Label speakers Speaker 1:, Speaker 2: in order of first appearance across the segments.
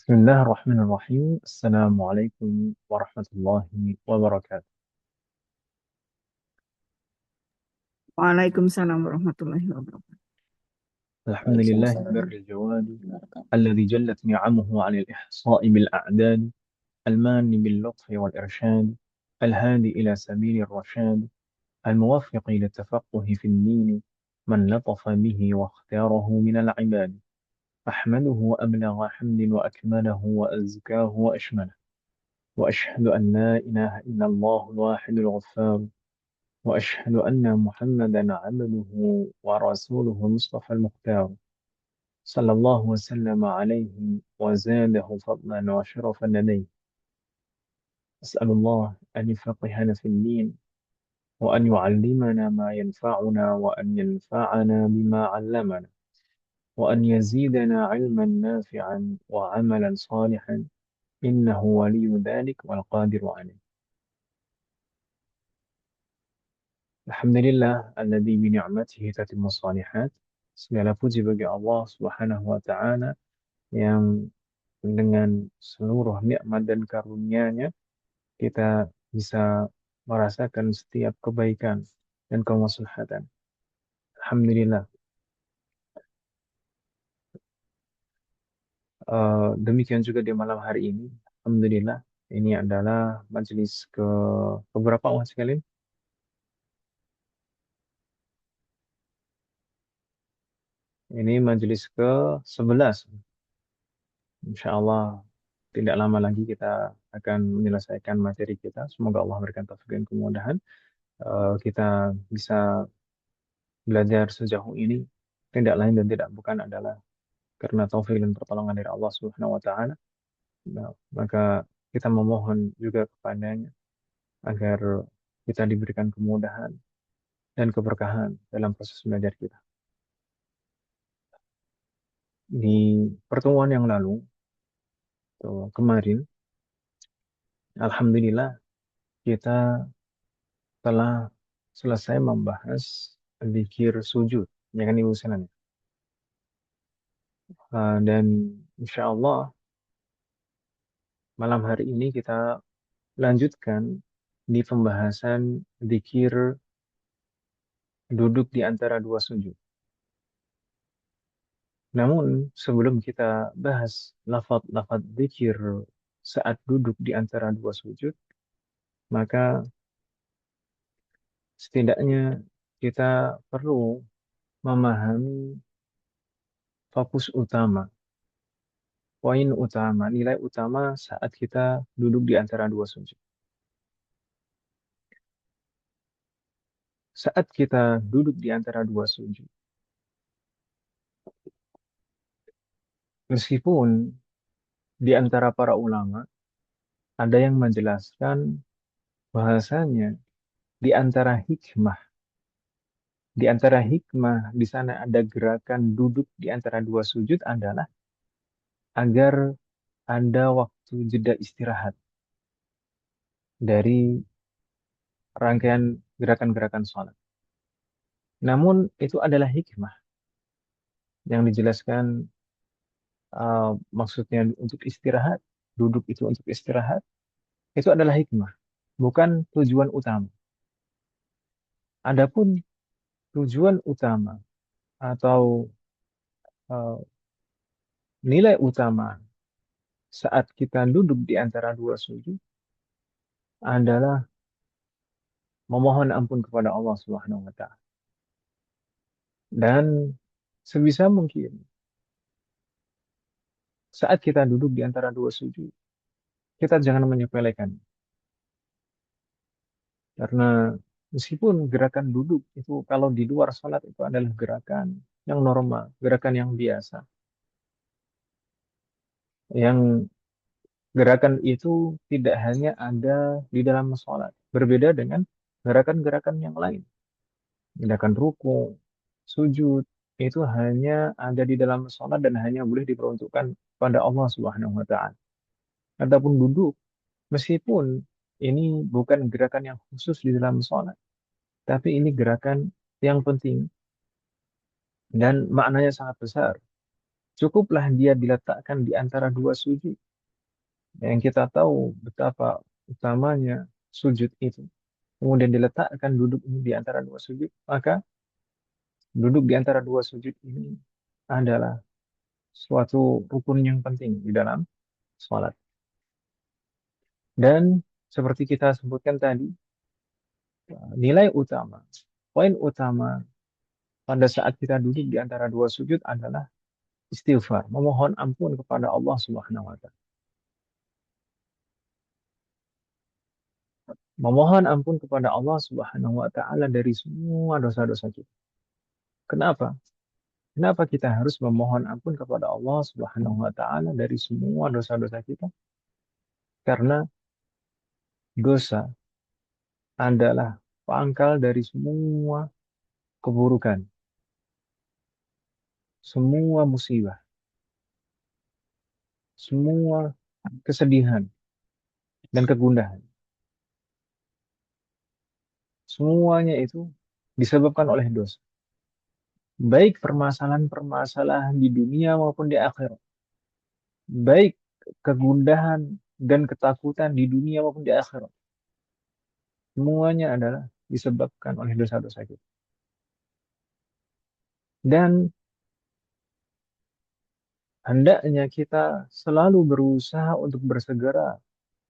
Speaker 1: بسم الله الرحمن الرحيم. السلام عليكم ورحمة الله وبركاته.
Speaker 2: Waalaikumsalam warahmatullahi wabarakatuh.
Speaker 1: الحمد لله البر
Speaker 2: Waalaikumsalam
Speaker 1: الجواد
Speaker 2: warahmatullahi wabarakatuh.
Speaker 1: الذي جلت نعمه عن الإحصاء بالأعداد، المان باللطف والإرشاد، الهادي إلى سبيل الرشاد، الموفق للتفقه في الدين، من لطف به واختاره من العباد. أحمده أبلغ حمد وأكمله وأزكاه وأشمله، وأشهد أن لا إله إلا الله الواحد الغفار، وأشهد أن محمدا عبده ورسوله المصطفى المختار، صلى الله وسلم عليه وزاده فضلا وشرفا لديه. أسأل الله أن يفقهنا في الدين، وأن يعلمنا ما ينفعنا، وأن ينفعنا بما علمنا، وأن يزيدنا علما نافعا وعملا صالحا، إنه ولي ذلك والقادر عليه. Alhamdulillah alladzi bi ni'matihi tatimmus shalihat. Segala puji bagi Allah Subhanahu wa taala yang dengan seluruh nikmat dan karunia-Nya kita bisa merasakan setiap kebaikan dan kemaslahatan. Alhamdulillah. Demikian juga di malam hari ini. Alhamdulillah. Ini adalah majelis keberapa umat sekalian? Ini majelis ke-11. Insya Allah tidak lama lagi kita akan menyelesaikan materi kita. Semoga Allah berikan taufik dan kemudahan. Kita bisa belajar sejauh ini tidak lain dan tidak bukan adalah karena taufik dan pertolongan dari Allah Subhanahu wa taala. Nah, maka kita memohon juga kepadanya agar kita diberikan kemudahan dan keberkahan dalam proses belajar kita. Di pertemuan yang lalu, kemarin, Alhamdulillah kita telah selesai membahas zikir sujud, ya kan Ibu Senan? Dan insya Allah malam hari ini kita lanjutkan di pembahasan zikir duduk di antara dua sujud. Namun sebelum kita bahas lafaz-lafaz zikir saat duduk di antara dua sujud, maka setidaknya kita perlu memahami fokus utama, poin utama, nilai utama saat kita duduk di antara dua sujud. Saat kita duduk di antara dua sujud, meskipun di antara para ulama ada yang menjelaskan bahasanya di antara hikmah di sana ada gerakan duduk di antara dua sujud adalah agar ada waktu jeda istirahat dari rangkaian gerakan-gerakan sholat. Namun itu adalah hikmah yang dijelaskan, maksudnya untuk istirahat, duduk itu untuk istirahat, itu adalah hikmah, bukan tujuan utama. Adapun tujuan utama atau eh, nilai utama saat kita duduk di antara dua sujud adalah memohon ampun kepada Allah Subhanahu wa taala. Dan sebisa mungkin saat kita duduk di antara dua sujud, kita jangan menyepelekan. Karena meskipun gerakan duduk itu kalau di luar salat itu adalah gerakan yang normal, gerakan yang biasa, yang gerakan itu tidak hanya ada di dalam salat, berbeda dengan gerakan-gerakan yang lain. Gerakan ruku, sujud, itu hanya ada di dalam salat dan hanya boleh diperuntukkan pada Allah Subhanahu wa taala. Adapun duduk, meskipun ini bukan gerakan yang khusus di dalam salat, tapi ini gerakan yang penting dan maknanya sangat besar. Cukuplah dia diletakkan di antara dua sujud. Yang kita tahu betapa utamanya sujud itu. Kemudian diletakkan duduk ini di antara dua sujud, maka duduk di antara dua sujud ini adalah suatu rukun yang penting di dalam sholat. Dan seperti kita sebutkan tadi, nilai utama, poin utama pada saat kita duduk di antara dua sujud adalah istighfar, memohon ampun kepada Allah Subhanahu wa taala. Memohon ampun kepada Allah Subhanahu wa taala dari semua dosa-dosa kita. Kenapa? Kenapa kita harus memohon ampun kepada Allah Subhanahu wa taala dari semua dosa-dosa kita? Karena dosa adalah pangkal dari semua keburukan, semua musibah, semua kesedihan dan kegundahan. Semuanya itu disebabkan oleh dosa. Baik permasalahan-permasalahan di dunia maupun di akhirat. Baik kegundahan dan ketakutan di dunia maupun di akhirat. Semuanya adalah disebabkan oleh dosa-dosa kita. Dan hendaknya kita selalu berusaha untuk bersegera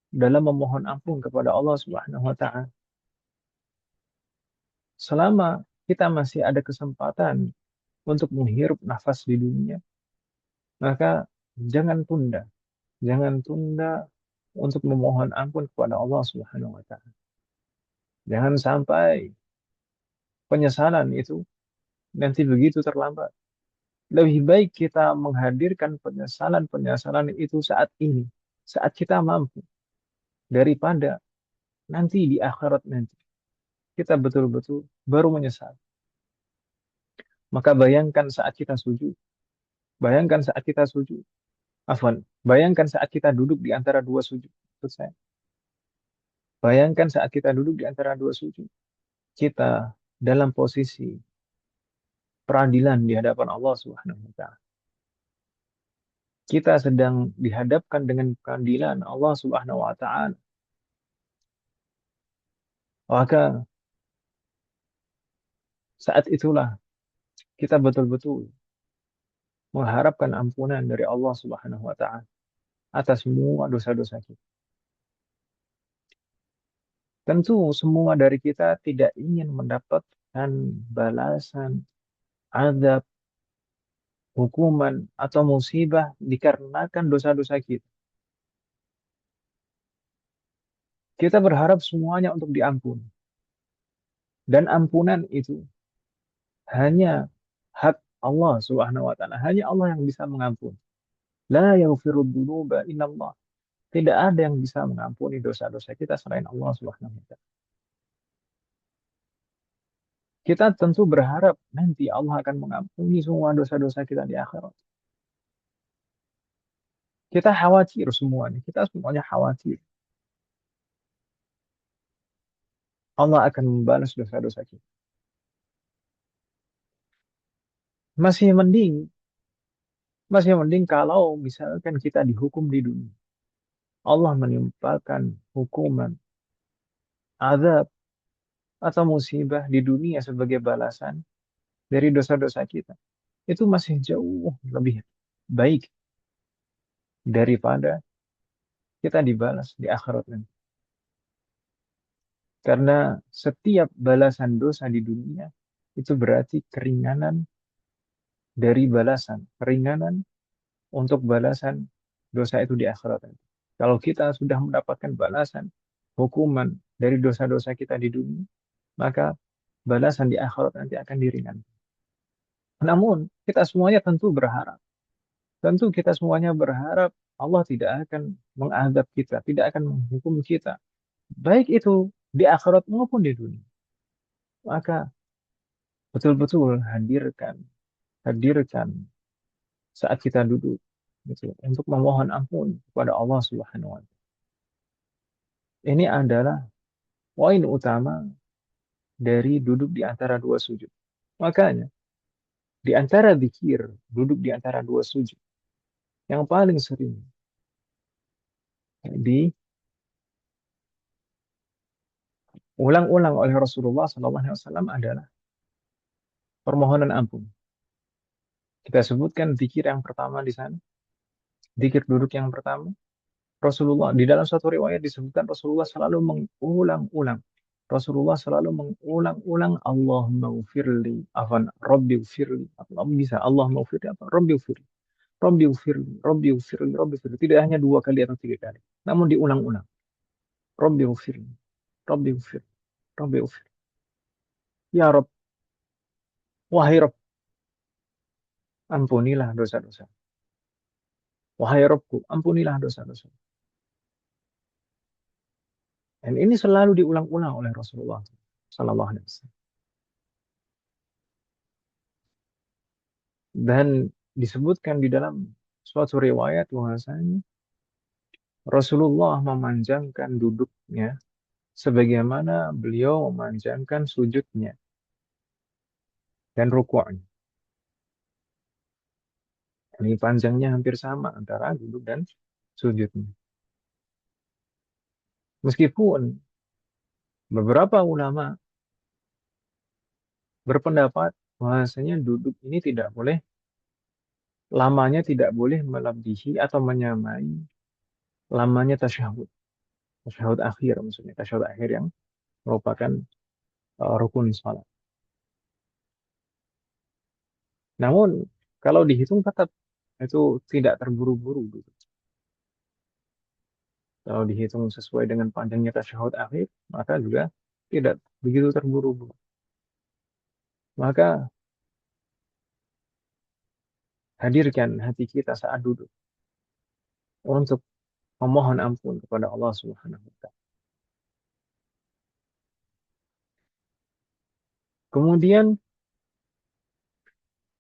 Speaker 1: dalam memohon ampun kepada Allah Subhanahu wa taala. Selama kita masih ada kesempatan untuk menghirup nafas di dunia, maka jangan tunda, jangan tunda untuk memohon ampun kepada Allah Subhanahu wa taala. Jangan sampai penyesalan itu nanti begitu terlambat. Lebih baik kita menghadirkan penyesalan-penyesalan itu saat ini, saat kita mampu, daripada nanti di akhirat nanti. Kita betul-betul baru menyesal. Maka bayangkan saat kita sujud. Bayangkan saat kita sujud. Afwan. Bayangkan saat kita duduk di antara dua sujud. Maksud saya. Bayangkan saat kita duduk di antara dua sujud. Kita dalam posisi peradilan di hadapan Allah Subhanahu wa taala. Kita sedang dihadapkan dengan keadilan Allah Subhanahu wa taala. Maka saat itulah kita betul-betul mengharapkan ampunan dari Allah Subhanahu wa taala atas semua dosa-dosa kita. Tentu semua dari kita tidak ingin mendapatkan balasan, azab, hukuman, atau musibah dikarenakan dosa-dosa kita. Kita berharap semuanya untuk diampuni. Dan ampunan itu hanya hak Allah Subhanahu wa taala. Hanya Allah yang bisa mengampuni. La yaghfiru dzunuba illallah. Tidak ada yang bisa mengampuni dosa-dosa kita selain Allah Subhanahu wa taala. Kita tentu berharap nanti Allah akan mengampuni semua dosa-dosa kita di akhirat. Kita khawatir semuanya. Kita semuanya khawatir. Allah akan membalas dosa-dosa kita. Masih mending, masih mending kalau misalkan kita dihukum di dunia. Allah menimpakan hukuman, azab, atau musibah di dunia sebagai balasan dari dosa-dosa kita. Itu masih jauh lebih baik daripada kita dibalas di akhirat nanti. Karena setiap balasan dosa di dunia itu berarti keringanan dari balasan, keringanan untuk balasan dosa itu di akhirat nanti. Kalau kita sudah mendapatkan balasan, hukuman dari dosa-dosa kita di dunia, maka balasan di akhirat nanti akan diringankan. Namun, kita semuanya tentu kita semuanya berharap Allah tidak akan mengadab kita, tidak akan menghukum kita. Baik itu di akhirat maupun di dunia. Maka betul-betul hadirkan saat kita duduk gitu, untuk memohon ampun kepada Allah Subhanahu wa taala. Ini adalah poin utama dari duduk di antara dua sujud. Makanya di antara zikir, duduk di antara dua sujud, yang paling sering diulang-ulang oleh Rasulullah SAW adalah permohonan ampun. Kita sebutkan zikir yang pertama di sana, zikir duduk yang pertama. Rasulullah di dalam satu riwayat disebutkan Rasulullah selalu mengulang-ulang. Rasulullah selalu mengulang-ulang Allahumma ufirli, afan, Rabbi ufirli. Allah bisa, Allahumma ufirli, apa? Rabbi ufirli. Rabbi ufirli, Rabbi ufirli, Rabbi ufirli. Tidak hanya dua kali atau tiga kali, namun diulang-ulang. Rabbi ufirli, Rabbi ufirli, Rabbi ufirli. Ya Rabb, wahai Rabb, ampunilah dosa-dosa. Wahai Rabbku, ampunilah dosa-dosa. Dan ini selalu diulang-ulang oleh Rasulullah Sallallahu Alaihi Wasallam. Dan disebutkan di dalam suatu riwayat bahwasanya Rasulullah memanjangkan duduknya sebagaimana beliau memanjangkan sujudnya dan rukuknya. Ini panjangnya hampir sama antara duduk dan sujudnya. Meskipun beberapa ulama berpendapat bahwasanya duduk ini tidak boleh, lamanya tidak boleh melebihi atau menyamai lamanya tasyahud. Tasyahud akhir maksudnya, tasyahud akhir yang merupakan rukun salat. Namun kalau dihitung tetap itu tidak terburu-buru gitu. Kalau dihitung sesuai dengan panjangnya tasyahud akhir, maka juga tidak begitu terburu-buru. Maka hadirkan hati kita saat duduk untuk memohon ampun kepada Allah Subhanahu wa taala. Kemudian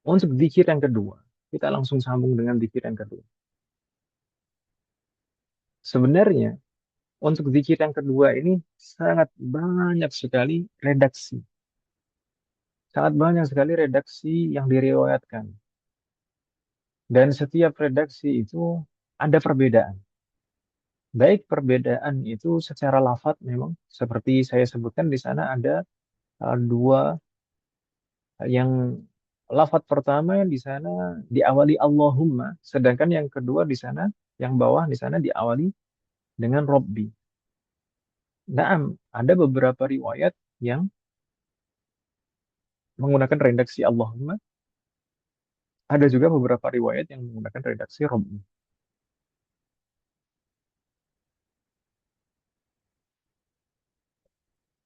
Speaker 1: untuk zikir yang kedua, kita langsung sambung dengan zikir yang kedua. Sebenarnya untuk zikir yang kedua ini sangat banyak sekali redaksi. Sangat banyak sekali redaksi yang diriwayatkan. Dan setiap redaksi itu ada perbedaan. Baik perbedaan itu secara lafadz memang seperti saya sebutkan di sana ada dua yang lafadz pertama yang di sana diawali Allahumma, sedangkan yang kedua di sana yang bawah di sana diawali dengan Robbi. Naam, ada beberapa riwayat yang menggunakan redaksi Allahumma, ada juga beberapa riwayat yang menggunakan redaksi Robbi.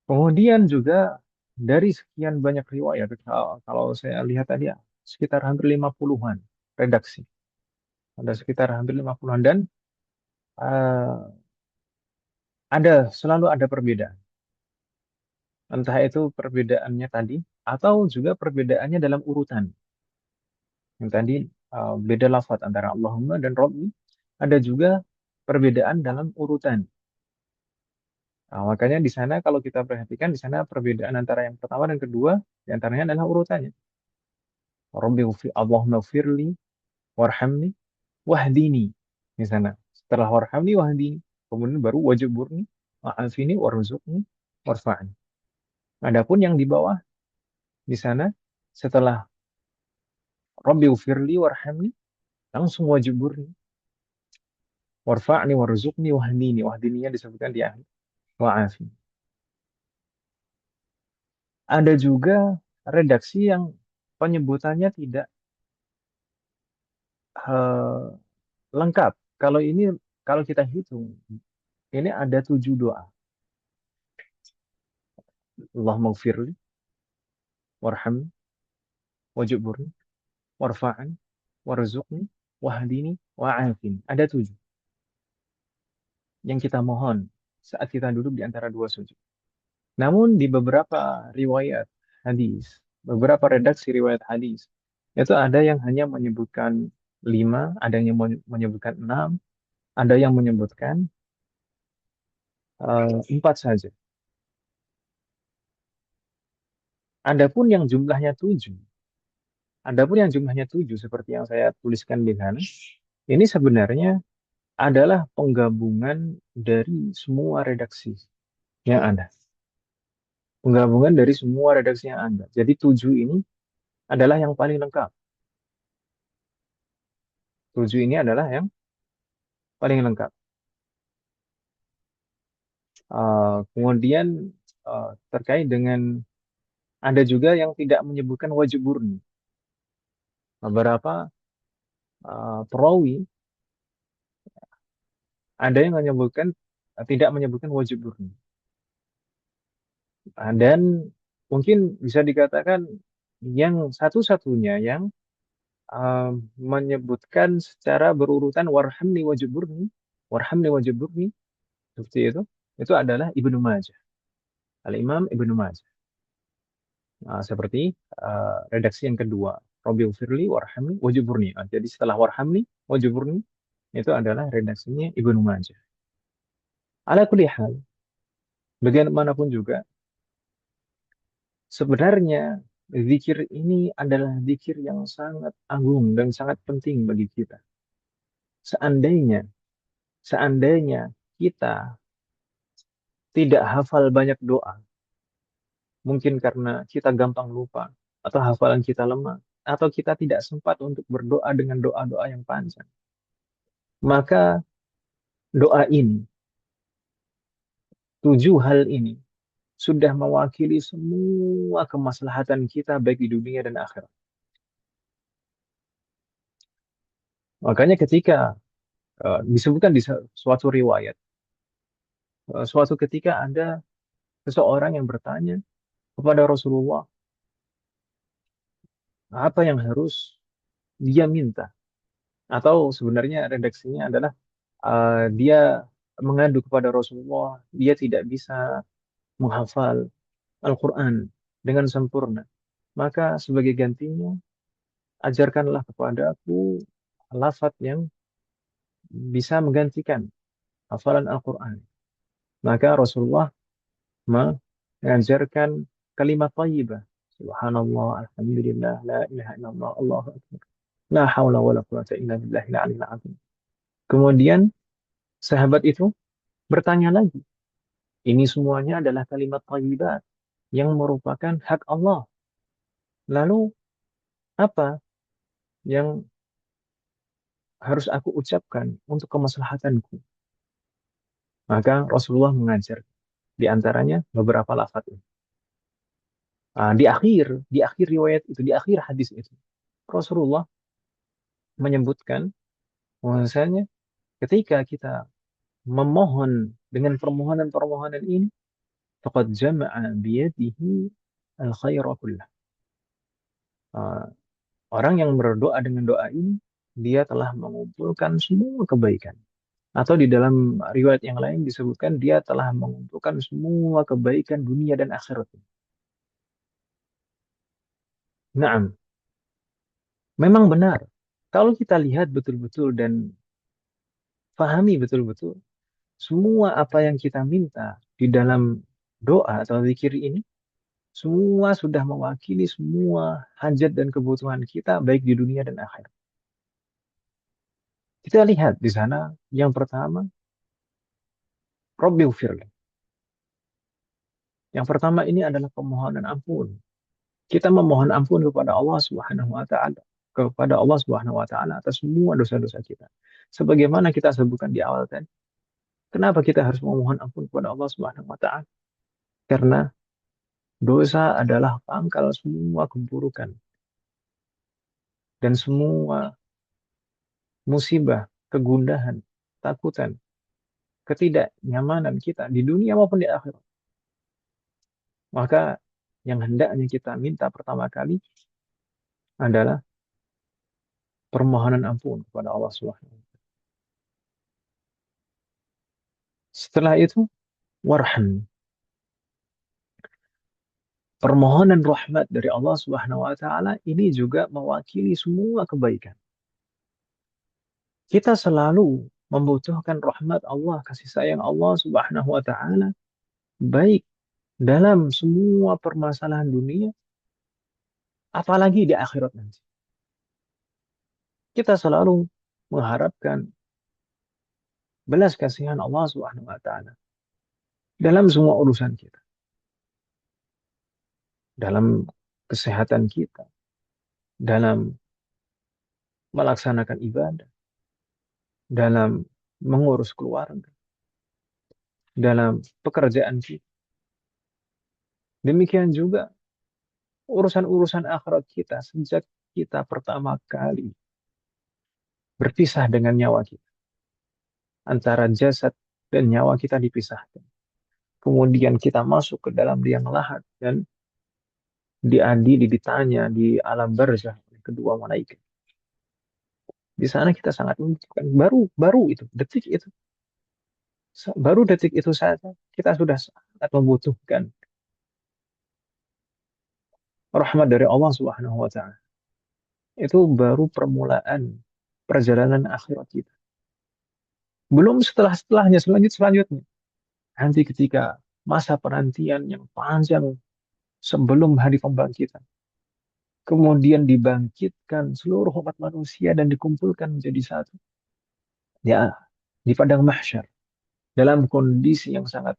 Speaker 1: Kemudian juga dari sekian banyak riwayat, kalau saya lihat tadi sekitar hampir 50-an redaksi. Ada sekitar hampir 50-an dan eh, selalu ada perbedaan. Entah itu perbedaannya tadi atau juga perbedaannya dalam urutan. Yang tadi beda lafaz antara Allahumma dan Rabbi, ada juga perbedaan dalam urutan. Nah, makanya di sana kalau kita perhatikan di sana perbedaan antara yang pertama dan kedua di antaranya adalah urutannya. Allahumma firli warhamni wahdini di sana. Setelah warhamni wahdini, kemudian baru wajiburni wa'afini warzuqni warfa'ni. Adapun yang di bawah di sana setelah Rabbi ufirli warhamni langsung wajiburni warfa'ni warzuqni wahdini. Wahdininya disebutkan di akhir. Wa'afini. Ada juga redaksi yang penyebutannya tidak eh, lengkap. Kalau ini kalau kita hitung ini ada 7 doa. Allahumma ufirli warhamni wajiburni warfa'an, warzuqni, wahdini, wa'afin. Ada 7 yang kita mohon saat kita duduk di antara dua sujud. Namun di beberapa riwayat hadis, beberapa redaksi riwayat hadis, itu ada yang hanya menyebutkan 5, ada yang menyebutkan 6, ada yang menyebutkan 4 saja. Adapun yang jumlahnya 7, adapun yang jumlahnya 7 seperti yang saya tuliskan di sana, Ini sebenarnya adalah penggabungan dari semua redaksi yang ada. Penggabungan dari semua redaksi yang ada. Jadi 7 ini adalah yang paling lengkap. 7 ini adalah yang paling lengkap. Kemudian terkait dengan ada juga yang tidak menyebutkan wajib murni. Beberapa perawi ada yang menyebutkan tidak menyebutkan wajib murni. Dan mungkin bisa dikatakan yang satu-satunya yang menyebutkan secara berurutan warhamni wajib murni seperti itu adalah Ibnu Majah, Al-Imam Ibnu Majah. Seperti redaksi yang kedua, Robil Firli warhamni wajib murni. Jadi setelah warhamni wajib murni itu adalah redaksinya Ibnu Majah. Ala kulli hal, bagaimanapun juga sebenarnya zikir ini adalah zikir yang sangat agung dan sangat penting bagi kita. Seandainya, seandainya kita tidak hafal banyak doa, mungkin karena kita gampang lupa, atau hafalan kita lemah, atau kita tidak sempat untuk berdoa dengan doa-doa yang panjang, maka doa ini, 7 hal ini, sudah mewakili semua kemaslahatan kita baik di dunia dan akhirat. Makanya ketika disebutkan di suatu riwayat, suatu ketika ada seseorang yang bertanya kepada Rasulullah, apa yang harus dia minta? Atau sebenarnya redaksinya adalah dia mengadu kepada Rasulullah, dia tidak bisa menghafal Al-Quran dengan sempurna. Maka sebagai gantinya, ajarkanlah kepadaku lafaz yang bisa menggantikan hafalan Al-Quran. Maka Rasulullah mengajarkan kalimat thayyibah. Subhanallah, alhamdulillah, la ilaha illallah, Allahu akbar. La haula wa la quwata illa billahil aliyil azim. Kemudian sahabat itu bertanya lagi. Ini semuanya adalah kalimat thayyibat yang merupakan hak Allah. Lalu apa yang harus aku ucapkan untuk kemaslahatanku? Maka Rasulullah mengajar di antaranya beberapa lafaz ini. Di akhir riwayat itu, di akhir hadis itu, Rasulullah menyebutkan bahwasanya ketika kita memohon dengan permohonan-permohonan ini, faqad jama'a biyadihi al-khaira kullah. Ah, Orang yang berdoa dengan doa ini, dia telah mengumpulkan semua kebaikan. Atau di dalam riwayat yang lain disebutkan dia telah mengumpulkan semua kebaikan dunia dan akhirat. Nah, memang benar. Kalau kita lihat betul-betul dan pahami betul-betul, semua apa yang kita minta di dalam doa atau zikir ini, semua sudah mewakili semua hajat dan kebutuhan kita baik di dunia dan akhirat. Kita lihat di sana yang pertama, Rabbil firli. Yang pertama ini adalah permohonan ampun. Kita memohon ampun kepada Allah Subhanahu wa taala, kepada Allah Subhanahu wa taala atas semua dosa-dosa kita. Sebagaimana kita sebutkan di awal tadi, kenapa kita harus memohon ampun kepada Allah Subhanahu wa taala? Karena dosa adalah pangkal semua keburukan dan semua musibah, kegundahan, takutan, ketidaknyamanan kita di dunia maupun di akhirat. Maka yang hendaknya kita minta pertama kali adalah permohonan ampun kepada Allah Subhanahu wa taala. Setelah itu warham, permohonan rahmat dari Allah Subhanahu wa taala ini juga mewakili semua kebaikan. Kita selalu membutuhkan rahmat Allah, kasih sayang Allah Subhanahu wa taala baik dalam semua permasalahan dunia apalagi di akhirat nanti. Kita selalu mengharapkan belas kasihan Allah Subhanahu wa taala dalam semua urusan kita, dalam kesehatan kita, dalam melaksanakan ibadah, dalam mengurus keluarga, dalam pekerjaan kita. Demikian juga urusan-urusan akhirat kita sejak kita pertama kali berpisah dengan nyawa kita. Antara jasad dan nyawa kita dipisahkan. Kemudian kita masuk ke dalam liang lahat dan diadili, ditanya di alam barzah oleh kedua malaikat. Di sana kita sangat membutuhkan, baru itu, detik itu, baru detik itu saja kita sudah sangat membutuhkan rahmat dari Allah Subhanahu wa taala. Itu baru permulaan perjalanan akhirat kita. Belum setelahnya, selanjutnya. Nanti ketika masa penantian yang panjang sebelum hari pembangkitan, kemudian dibangkitkan seluruh umat manusia dan dikumpulkan menjadi satu. Ya, di padang mahsyar dalam kondisi yang sangat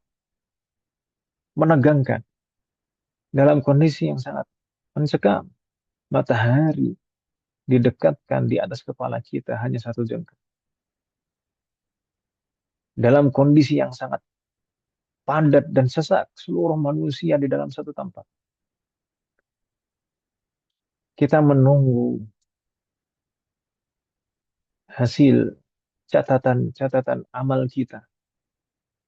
Speaker 1: menegangkan, dalam kondisi yang sangat mencekam. Matahari didekatkan di atas kepala kita hanya satu jengkal. Dalam kondisi yang sangat padat dan sesak, seluruh manusia di dalam satu tempat. Kita menunggu hasil catatan-catatan amal kita.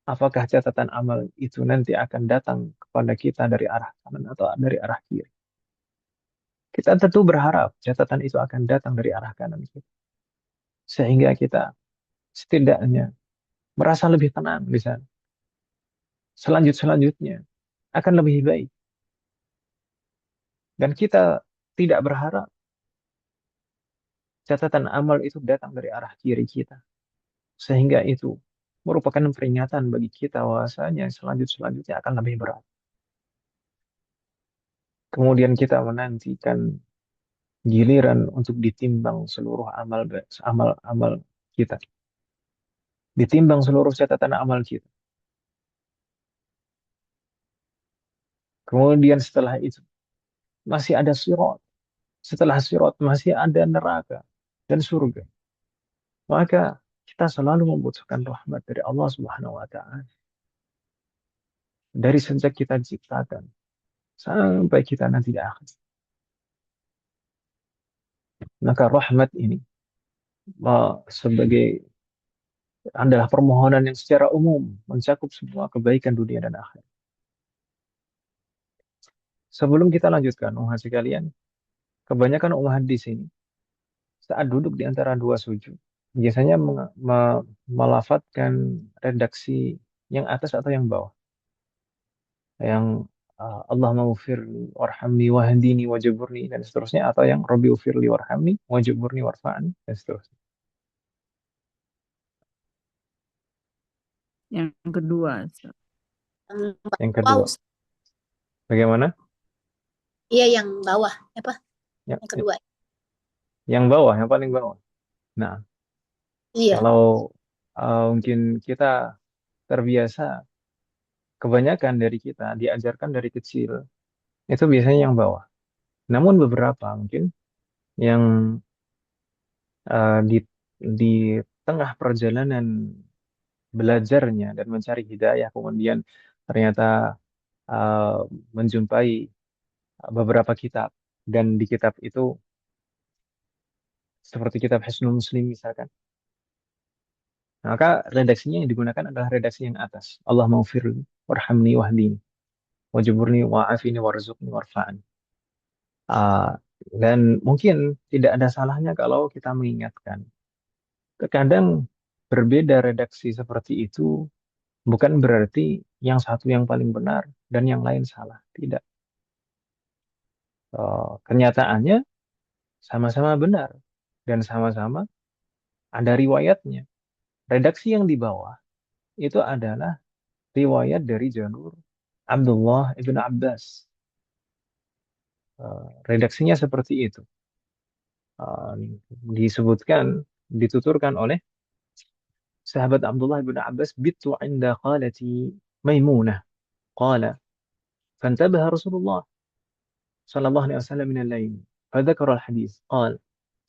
Speaker 1: Apakah catatan amal itu nanti akan datang kepada kita dari arah kanan atau dari arah kiri? Kita tentu berharap catatan itu akan datang dari arah kanan kita. Sehingga kita setidaknya merasa lebih tenang di sana. Selanjutnya akan lebih baik. Dan kita tidak berharap catatan amal itu datang dari arah kiri kita. Sehingga itu merupakan peringatan bagi kita bahwasanya selanjutnya akan lebih berat. Kemudian kita menantikan giliran untuk ditimbang seluruh amal kita. Ditimbang seluruh catatan amal kita. Kemudian setelah itu masih ada sirat. Setelah sirat masih ada neraka dan surga. Maka kita selalu membutuhkan rahmat dari Allah Subhanahu wa taala. Dari sejak kita diciptakan sampai kita nanti di akhir. Maka rahmat ini sebagai adalah permohonan yang secara umum mencakup semua kebaikan dunia dan akhirat. Sebelum kita lanjutkan, umat sekalian, kebanyakan umat di sini saat duduk di antara dua sujud, biasanya melafatkan redaksi yang atas atau yang bawah. Yang Allah maghfirli warhamni wahdini wajiburni dan seterusnya, atau yang Rabbi ufirli warhamni wajiburni warfa'ni dan seterusnya.
Speaker 2: Yang kedua,
Speaker 1: Yang kedua,
Speaker 3: Wow,
Speaker 1: bagaimana?
Speaker 3: iya yang bawah apa?
Speaker 1: Ya,
Speaker 3: Yang kedua.
Speaker 1: yang bawah, yang paling bawah. Nah,
Speaker 3: Iya.
Speaker 1: kalau mungkin kita terbiasa, kebanyakan dari kita diajarkan dari kecil, itu biasanya yang bawah. Namun beberapa mungkin yang di tengah perjalanan belajarnya dan mencari hidayah, kemudian ternyata uh, menjumpai beberapa kitab, dan di kitab itu seperti kitab Hisnul Muslim misalkan, maka redaksinya yang digunakan adalah redaksi yang atas. Allah maghfirli warhamni wahdini wajiburni wa'afini warzuqni warfa'ni. Uh, dan mungkin tidak ada salahnya kalau kita mengingatkan. Terkadang berbeda redaksi seperti itu bukan berarti yang satu yang paling benar dan yang lain salah. Tidak. Kenyataannya sama-sama benar dan sama-sama ada riwayatnya. Redaksi yang di bawah itu adalah riwayat dari jalur Abdullah ibn Abbas. Redaksinya seperti itu. Uh, Disebutkan dituturkan oleh sahabat Abdullah bin Abbas, "Bittu 'inda khalati Maimunah." Qala, "Fantabaha Rasulullah sallallahu alaihi wasallam min al-lail, fadzakara al-hadits. Qala,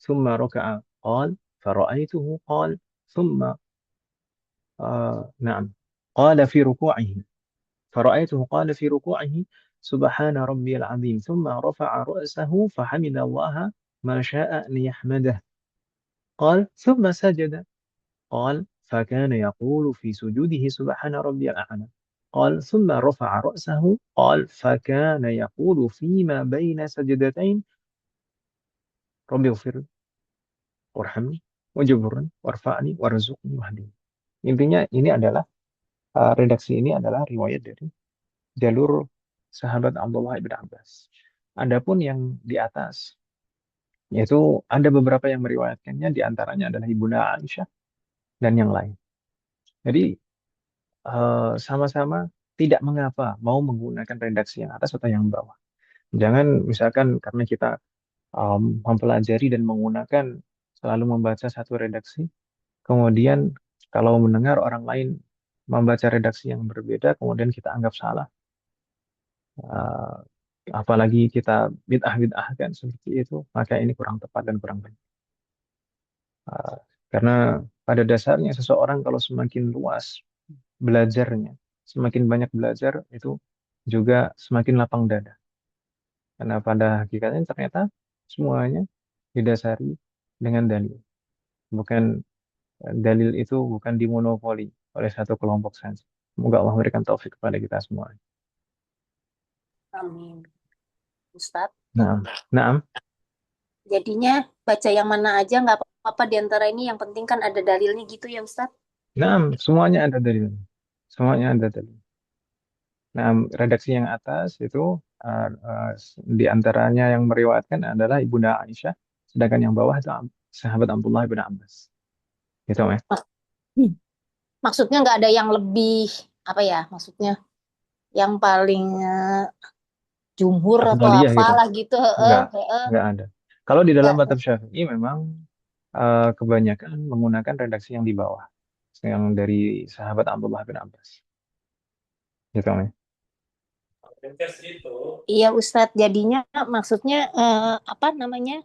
Speaker 1: thumma raka'a. Qala, fara'aituhu qala, thumma na'am. Qala fi ruku'ihi. فرأيته قال في ركوعه سبحان ربي العظيم ثم رفع رأسه فحمد الله ما شاء أن يحمده قال ثم سجد قال فكان يقول في سجوده سبحان ربي الأعلى قال ثم رفع رأسه قال فكان يقول فيما بين سجدتين ربي اغفر وارحمني وجبرني وارفعني وارزقني واهدني. Intinya ini adalah redaksi ini adalah riwayat dari jalur sahabat Abdullah ibn Abbas. Adapun yang di atas, yaitu ada beberapa yang meriwayatkannya, di antaranya adalah Ibunda Aisyah dan yang lain. Jadi sama-sama tidak mengapa mau menggunakan redaksi yang atas atau yang bawah. Jangan misalkan karena kita mempelajari dan menggunakan selalu membaca satu redaksi, kemudian kalau mendengar orang lain membaca redaksi yang berbeda, kemudian kita anggap salah. Eh, Apalagi kita bid'ah-bid'ahkan seperti itu, maka ini kurang tepat dan kurang baik. Eh, karena pada dasarnya seseorang kalau semakin luas belajarnya, semakin banyak belajar, itu juga semakin lapang dada. Karena pada hakikatnya ternyata semuanya didasari dengan dalil. Bukan dalil itu bukan dimonopoli oleh satu kelompok saja. Semoga Allah memberikan taufik kepada kita semua.
Speaker 3: Amin. Ustadz,
Speaker 1: Nah, nah,
Speaker 3: jadinya baca yang mana aja nggak apa-apa di antara ini. Yang penting kan ada dalilnya gitu ya Ustadz.
Speaker 1: semuanya ada dalilnya. Semuanya ada dalil. Nah, redaksi yang atas itu di antaranya yang meriwayatkan adalah Ibunda Aisyah, sedangkan yang bawah itu sahabat Abdullah bin Abbas. Gitu ya.
Speaker 3: Hmm. Maksudnya nggak ada yang lebih apa ya? Maksudnya yang paling jumhur atau
Speaker 1: Afdaliyah gitu.
Speaker 3: apalah gitu.
Speaker 1: Enggak, enggak ada. Kalau di dalam
Speaker 3: Nggak.
Speaker 1: mazhab Syafi'i memang kebanyakan menggunakan redaksi yang di bawah, yang dari sahabat Abdullah bin Abbas. Gitu ya.
Speaker 3: Iya Ustadz, jadinya maksudnya apa namanya?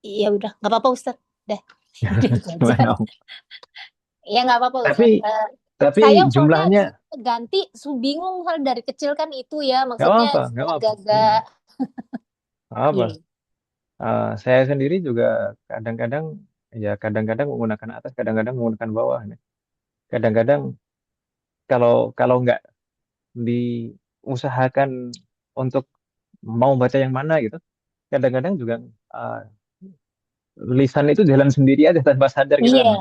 Speaker 3: Iya udah, nggak apa-apa Ustadz. Dah, itu aja.
Speaker 1: Gimana, Om?
Speaker 3: Iya nggak apa-apa
Speaker 1: Tapi
Speaker 3: Ustadz.
Speaker 1: tapi
Speaker 3: Saya soalnya
Speaker 1: jumlahnya
Speaker 3: ganti bingung hal dari kecil kan itu ya,
Speaker 1: nggak
Speaker 3: maksudnya
Speaker 1: apa-apa, nggak apa-apa.
Speaker 3: agak-agak
Speaker 1: Nggak apa.
Speaker 3: iya.
Speaker 1: Saya sendiri juga kadang-kadang ya kadang-kadang menggunakan atas, kadang-kadang menggunakan bawah. Nih. Kadang-kadang kalau kalau nggak diusahakan untuk mau baca yang mana gitu, kadang-kadang juga uh, lisan itu jalan sendiri aja tanpa sadar gitu
Speaker 3: Iya,
Speaker 1: kan.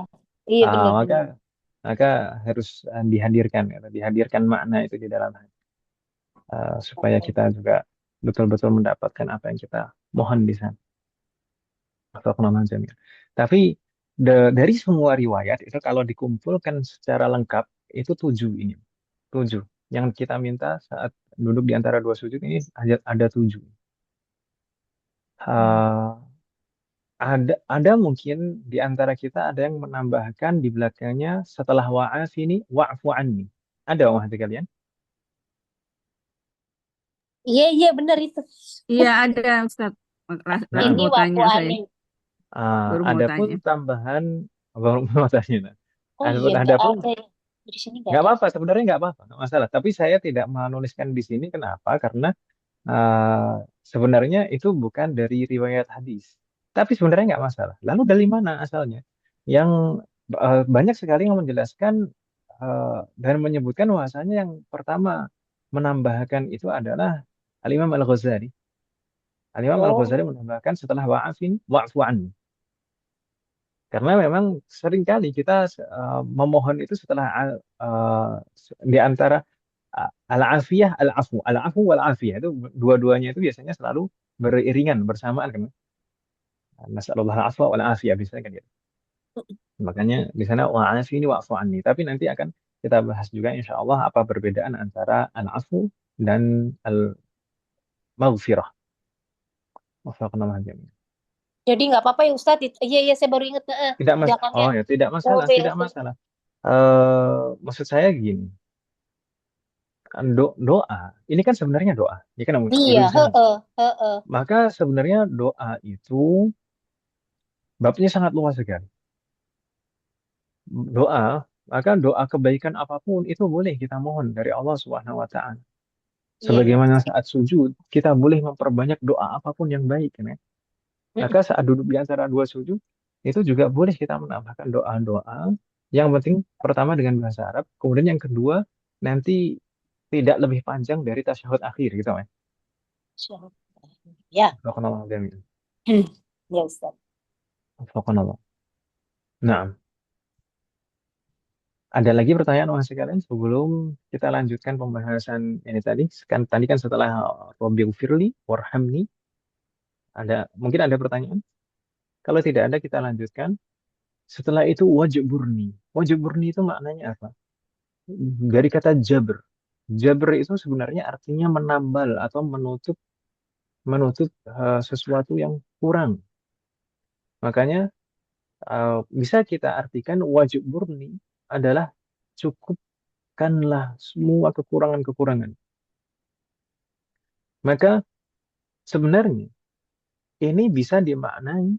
Speaker 3: iya
Speaker 1: Ah, maka
Speaker 3: benar-benar.
Speaker 1: maka harus dihadirkan, gitu. Dihadirkan makna itu di dalam hati, supaya kita juga betul-betul mendapatkan apa yang kita mohon di sana. Atau penambahan jamil. Tapi dari semua riwayat itu kalau dikumpulkan secara lengkap itu tujuh ini, tujuh. Yang kita minta saat duduk di antara dua sujud ini ada tujuh. Uh, ada mungkin di antara kita ada yang menambahkan di belakangnya setelah wa'af ini wa'fu anni. Ada hati kalian?
Speaker 3: Iya, iya benar itu.
Speaker 2: Iya ada Ustaz. Lagi
Speaker 3: Ini
Speaker 2: mau
Speaker 3: wafu
Speaker 2: tanya saya.
Speaker 3: ani.
Speaker 2: Baru mau
Speaker 1: Adapun
Speaker 2: tanya.
Speaker 1: tambahan baru mau tanya.
Speaker 3: Oh iya, nggak
Speaker 1: Adapun
Speaker 3: ada ya. Di sini nggak
Speaker 1: nggak
Speaker 3: ada.
Speaker 1: apa-apa, sebenarnya nggak apa-apa, nggak masalah. Tapi saya tidak menuliskan di sini kenapa? Karena sebenarnya itu bukan dari riwayat hadis. Tapi sebenarnya nggak masalah. Lalu dari mana asalnya? Yang banyak sekali yang menjelaskan dan menyebutkan bahwasanya yang pertama menambahkan itu adalah Al-Imam Al-Ghazali. Al-Imam
Speaker 3: Oh,
Speaker 1: Al-Ghazali menambahkan setelah wa'afin wa'fu anni. Karena memang seringkali kita memohon itu setelah di antara al-afiyah, al-afu. Al-afu wal-afiyah itu dua-duanya itu biasanya selalu beriringan bersamaan kan. Nasallallahu al-afwa wal-afiyah biasanya kan gitu. Makanya di sana wa'afini wa'fu anni. Tapi nanti akan kita bahas juga insya Allah apa perbedaan antara al-afu dan al-maghfirah. Wafaqna Allah jami'an.
Speaker 3: Jadi nggak apa-apa ya Ustadz. Iya, iya, saya baru ingat
Speaker 1: Tidak mas,
Speaker 3: tindakannya.
Speaker 1: oh ya tidak masalah,
Speaker 3: Oke,
Speaker 1: tidak
Speaker 3: oke.
Speaker 1: masalah. Maksud saya gini, doa ini kan sebenarnya doa, ini kan
Speaker 3: Iya,
Speaker 1: Ibu Sunan.
Speaker 3: heeh, heeh.
Speaker 1: Maka sebenarnya doa itu babnya sangat luas sekali. Doa, maka doa kebaikan apapun itu boleh kita mohon dari Allah Subhanahu wa taala.
Speaker 3: Iya, iya.
Speaker 1: Sebagaimana saat sujud, kita boleh memperbanyak doa apapun yang baik, kan ya. Maka
Speaker 3: Mm-mm.
Speaker 1: saat duduk di antara dua sujud, itu juga boleh kita menambahkan doa-doa. Yang penting pertama dengan bahasa Arab, kemudian yang kedua nanti tidak lebih panjang dari tasyahud akhir gitu, ya.
Speaker 3: Ya.
Speaker 1: Subhanallah, jamil.
Speaker 3: Ya Ustadz.
Speaker 1: Subhanallah. Nah, ada lagi pertanyaan mas sekalian sebelum kita lanjutkan pembahasan ini tadi. Tadi kan setelah Rabbi Firli, Warhamni, mungkin ada pertanyaan? Kalau tidak ada kita lanjutkan. Setelah itu wajib burni. Wajib burni itu maknanya apa? Dari kata jabr. Jabr itu sebenarnya artinya menambal atau menutup menutup sesuatu yang kurang. Makanya bisa kita artikan wajib burni adalah cukupkanlah semua kekurangan-kekurangan. Maka sebenarnya ini bisa dimaknai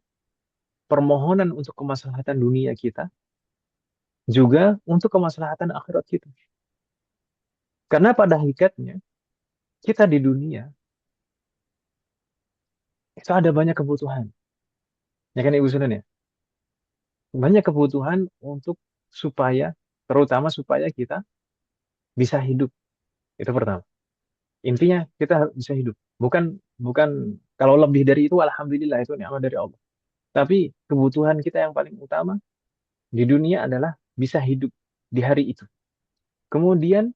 Speaker 1: permohonan untuk kemaslahatan dunia kita, juga untuk kemaslahatan akhirat kita. Karena pada hakikatnya kita di dunia itu ada banyak kebutuhan. Ya kan Ibu Sunan ya? Banyak kebutuhan untuk terutama supaya kita bisa hidup. Itu pertama. Intinya kita harus bisa hidup. Bukan bukan kalau lebih dari itu alhamdulillah itu nikmat dari Allah. Tapi kebutuhan kita yang paling utama di dunia adalah bisa hidup di hari itu. Kemudian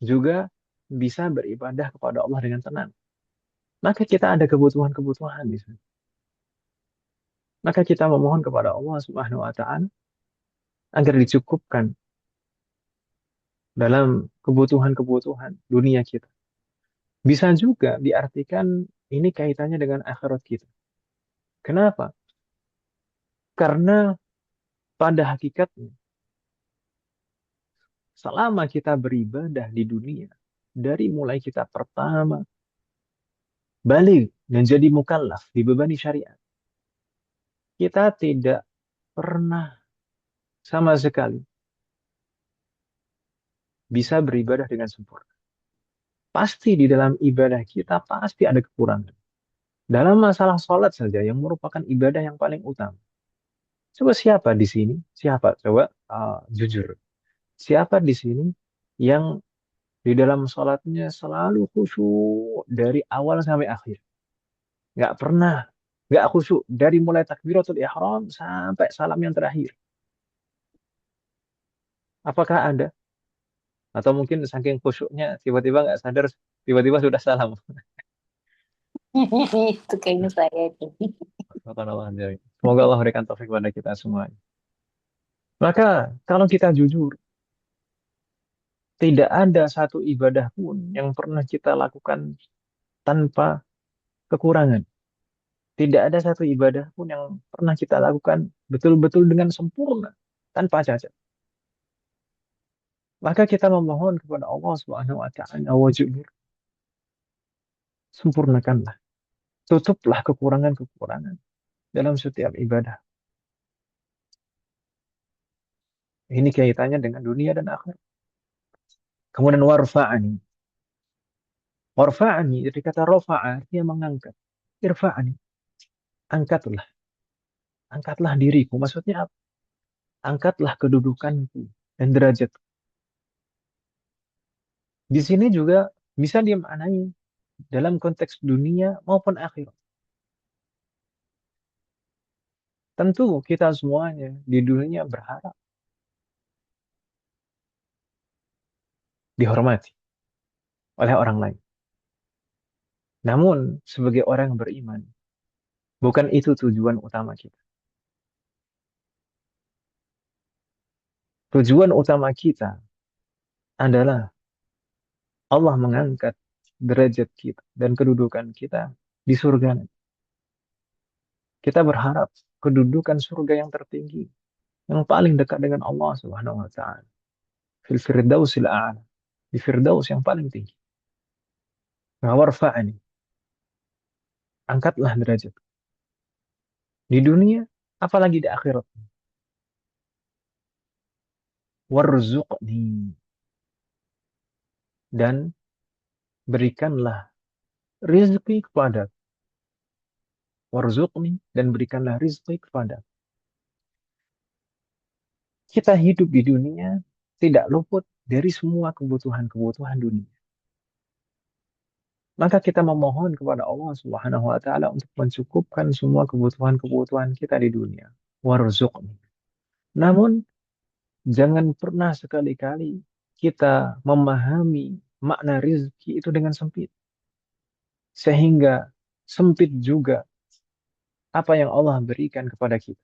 Speaker 1: juga bisa beribadah kepada Allah dengan tenang. Maka kita ada kebutuhan-kebutuhan di sana. Maka kita memohon kepada Allah Subhanahu wa taala agar dicukupkan dalam kebutuhan-kebutuhan dunia kita. Bisa juga diartikan ini kaitannya dengan akhirat kita. Kenapa? Karena pada hakikatnya selama kita beribadah di dunia, dari mulai kita pertama balik dan jadi mukallaf, dibebani syariat, kita tidak pernah sama sekali bisa beribadah dengan sempurna. Pasti di dalam ibadah kita pasti ada kekurangan. Dalam masalah sholat saja yang merupakan ibadah yang paling utama. Coba siapa di sini? Siapa? Coba jujur. Siapa di sini yang di dalam sholatnya selalu khusyuk dari awal sampai akhir? Nggak pernah. Nggak khusyuk dari mulai takbiratul ihram sampai salam yang terakhir. Apakah ada? Atau mungkin saking khusyuknya tiba-tiba nggak sadar, tiba-tiba sudah salam.
Speaker 3: Itu kayaknya saya itu.
Speaker 1: Semoga Allah berikan taufik kepada kita semua. Maka kalau kita jujur, tidak ada satu ibadah pun yang pernah kita lakukan tanpa kekurangan. Tidak ada satu ibadah pun yang pernah kita lakukan betul-betul dengan sempurna, tanpa cacat. Maka kita memohon kepada Allah Subhanahu wa taala, wajibur, sempurnakanlah, tutuplah kekurangan-kekurangan dalam setiap ibadah. Ini kaitannya dengan dunia dan akhirat. Kemudian warfa'ani. Warfa'ani dari kata rafa'a, dia mengangkat. Irfa'ani, angkatlah. Angkatlah diriku. Maksudnya apa? Angkatlah kedudukanku dan derajat. Di sini juga bisa dimaknai dalam konteks dunia maupun akhirat. Tentu kita semuanya di dunia berharap dihormati oleh orang lain. Namun, sebagai orang yang beriman, bukan itu tujuan utama kita. Tujuan utama kita adalah Allah mengangkat derajat kita dan kedudukan kita di surga. Kita berharap kedudukan surga yang tertinggi, yang paling dekat dengan Allah Subhanahu wa taala. Fil firdausil a'la. Di firdaus yang paling tinggi. Warfa'ni. Angkatlah derajat. Di dunia, apalagi di akhirat. Warzuqni. Dan berikanlah rizki kepada. Warzuqni. Dan berikanlah rizki kepada. Kita hidup di dunia tidak luput dari semua kebutuhan-kebutuhan dunia. Maka kita memohon kepada Allah Subhanahu wa taala untuk mencukupkan semua kebutuhan-kebutuhan kita di dunia. Warzuqni. Namun jangan pernah sekali-kali kita memahami makna rizki itu dengan sempit. Sehingga sempit juga apa yang Allah berikan kepada kita.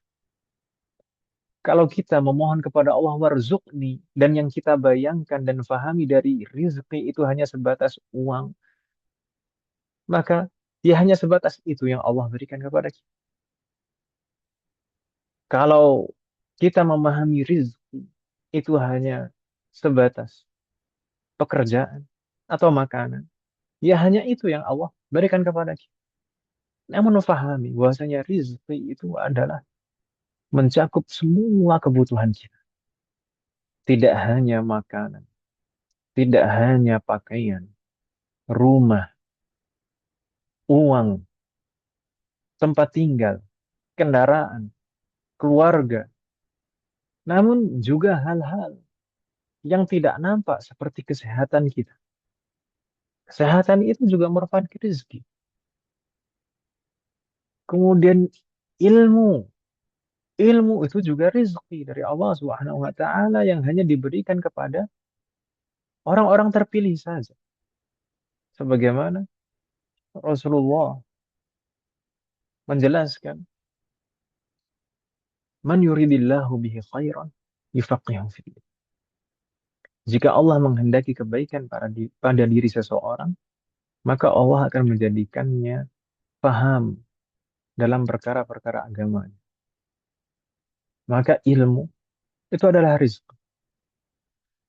Speaker 1: Kalau kita memohon kepada Allah warzuqni, dan yang kita bayangkan dan fahami dari rizki itu hanya sebatas uang, maka ya hanya sebatas itu yang Allah berikan kepada kita. Kalau kita memahami rizki itu hanya sebatas pekerjaan atau makanan, ya hanya itu yang Allah berikan kepada kita. Namun memahami bahwasanya rizki itu adalah mencakup semua kebutuhan kita. Tidak hanya makanan, tidak hanya pakaian, rumah, uang, tempat tinggal, kendaraan, keluarga, namun juga hal-hal yang tidak nampak seperti kesehatan kita. Kesehatan itu juga merupakan rezeki. Kemudian ilmu, ilmu itu juga rezeki dari Allah Subhanahu wa taala yang hanya diberikan kepada orang-orang terpilih saja. Sebagaimana Rasulullah menjelaskan, "Man yuridillahu bihi khairan yufaqihu fid." Jika Allah menghendaki kebaikan pada diri seseorang, maka Allah akan menjadikannya paham dalam perkara-perkara agama. Maka ilmu itu adalah rizki.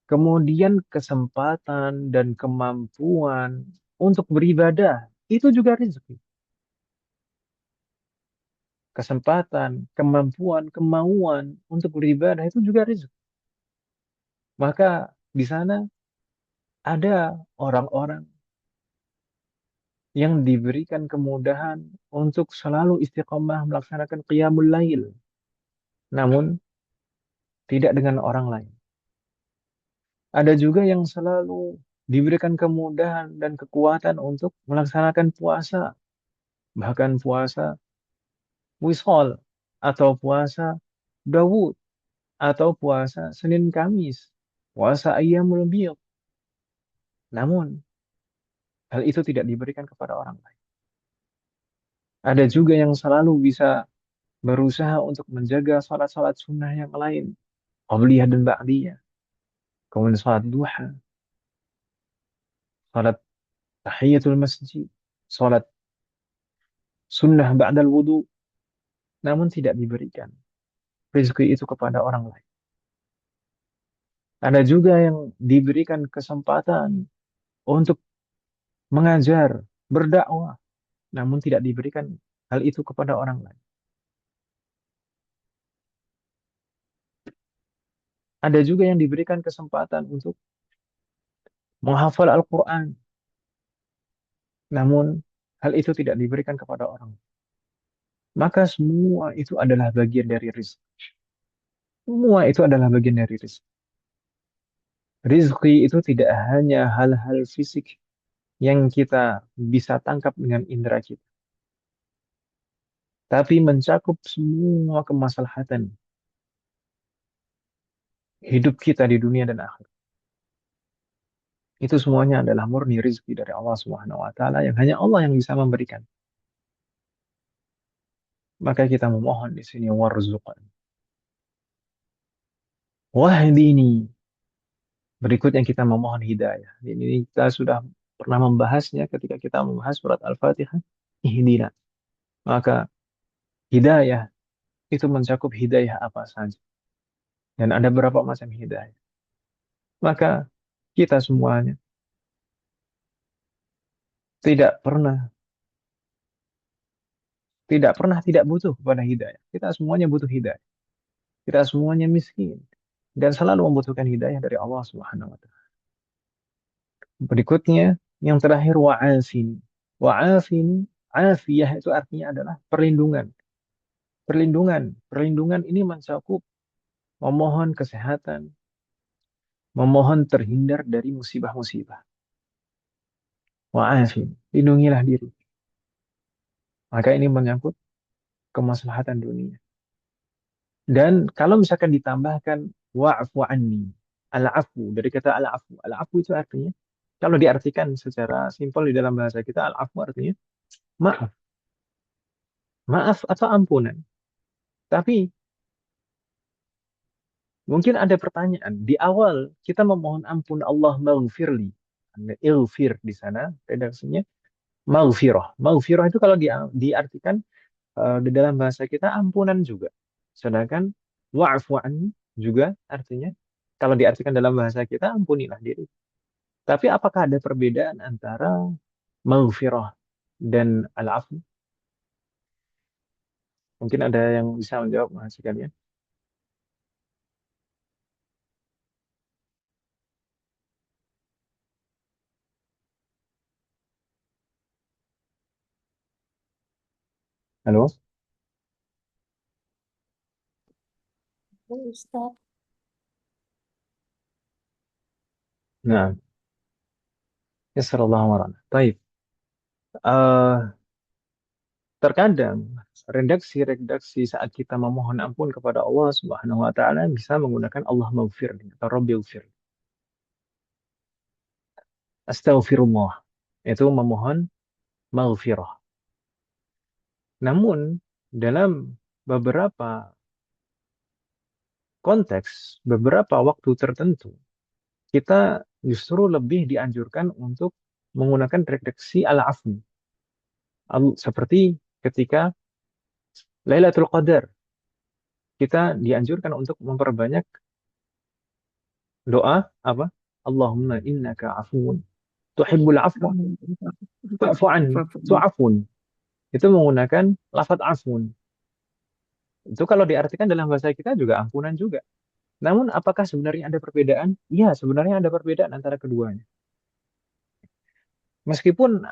Speaker 1: Kemudian kesempatan dan kemampuan untuk beribadah itu juga rezeki. Kesempatan, kemampuan, kemauan untuk beribadah itu juga rezeki. Maka di sana ada orang-orang yang diberikan kemudahan untuk selalu istiqomah melaksanakan qiyamul lail. Namun tidak dengan orang lain. Ada juga yang selalu diberikan kemudahan dan kekuatan untuk melaksanakan puasa. Bahkan puasa Wisol, atau puasa Dawud, atau puasa Senin Kamis, puasa Ayyamul Bid. Namun, hal itu tidak diberikan kepada orang lain. Ada juga yang selalu bisa berusaha untuk menjaga salat-salat sunnah yang lain, qabliyah dan ba'diyah. Kemudian salat duha, salat tahiyatul masjid, salat sunnah ba'dal wudu, namun tidak diberikan rezeki itu kepada orang lain. Ada juga yang diberikan kesempatan untuk mengajar, berdakwah, namun tidak diberikan hal itu kepada orang lain. Ada juga yang diberikan kesempatan untuk menghafal Al-Quran, namun hal itu tidak diberikan kepada orang lain. Maka semua itu adalah bagian dari rizki. Semua itu adalah bagian dari rizki. Rizki itu tidak hanya hal-hal fisik yang kita bisa tangkap dengan indera kita, tapi mencakup semua kemaslahatan hidup kita di dunia dan akhirat. Itu semuanya adalah murni rizki dari Allah Subhanahu wa taala yang hanya Allah yang bisa memberikan. Maka kita memohon di sini warzuqan. Wahdini. Berikutnya kita memohon hidayah. Ini kita sudah pernah membahasnya ketika kita membahas surat Al-Fatihah. Ihdina. Maka hidayah itu mencakup hidayah apa saja. Dan ada berapa macam hidayah. Maka kita semuanya tidak pernah tidak butuh kepada hidayah. Kita semuanya butuh hidayah. Kita semuanya miskin dan selalu membutuhkan hidayah dari Allah Subhanahu wa taala. Berikutnya yang terakhir wa'afini. Wa'afini, afiyah itu artinya adalah perlindungan. Perlindungan ini mencakup memohon kesehatan, memohon terhindar dari musibah-musibah. Wa'afini, lindungilah diri. Maka ini menyangkut kemaslahatan dunia. Dan kalau misalkan ditambahkan wa'fu anni, al-afu, dari kata al-afu. Al-afu itu artinya, kalau diartikan secara simpel di dalam bahasa kita, al-afu artinya maaf. Maaf atau ampunan. Tapi mungkin ada pertanyaan. Di awal kita memohon ampun Allah maghfirli. Ilfir di sana, redaksinya maghfirah. Maghfirah itu kalau diartikan di dalam bahasa kita ampunan juga. Sedangkan wa'fu anni juga artinya kalau diartikan dalam bahasa kita ampunilah diri. Tapi apakah ada perbedaan antara maghfirah dan al-afu? Mungkin ada yang bisa menjawab Mas sekalian. Halo?
Speaker 3: Ustaz.
Speaker 1: Nah, yassarallahu warahmatullahi. Baik. Terkadang redaksi-redaksi saat kita memohon ampun kepada Allah Subhanahu wa taala bisa menggunakan Allah maghfir atau Rabbighfir. Astaghfirullah. Itu memohon maghfirah. Namun dalam beberapa konteks, beberapa waktu tertentu, kita justru lebih dianjurkan untuk menggunakan redaksi al-afu. Seperti ketika Lailatul Qadar, kita dianjurkan untuk memperbanyak doa apa? Allahumma innaka afuun tuhibbul afwa fa'fu anni. Itu afun. Itu menggunakan lafaz afun. Itu kalau diartikan dalam bahasa kita juga ampunan juga. Namun apakah sebenarnya ada perbedaan? Iya, sebenarnya ada perbedaan antara keduanya. Meskipun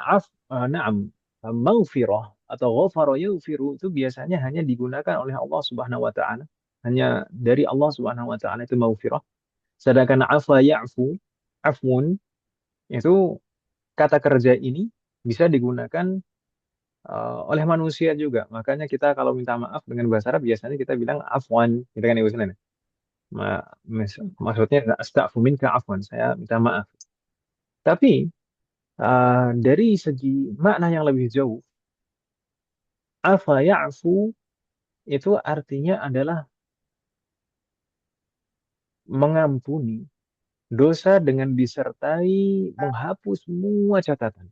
Speaker 1: na'am, maghfirah atau ghafara yaghfiru itu biasanya hanya digunakan oleh Allah Subhanahu wa taala. Hanya dari Allah Subhanahu wa taala itu maghfirah. Sedangkan afa ya'fu, afun itu kata kerja ini bisa digunakan oleh manusia juga. Makanya kita kalau minta maaf dengan bahasa Arab biasanya kita bilang afwan, gitu kan Ibu Senin. Maksudnya astaghfu minka afwan, saya minta maaf. Tapi dari segi makna yang lebih jauh, afa ya'fu itu artinya adalah mengampuni dosa dengan disertai menghapus semua catatan.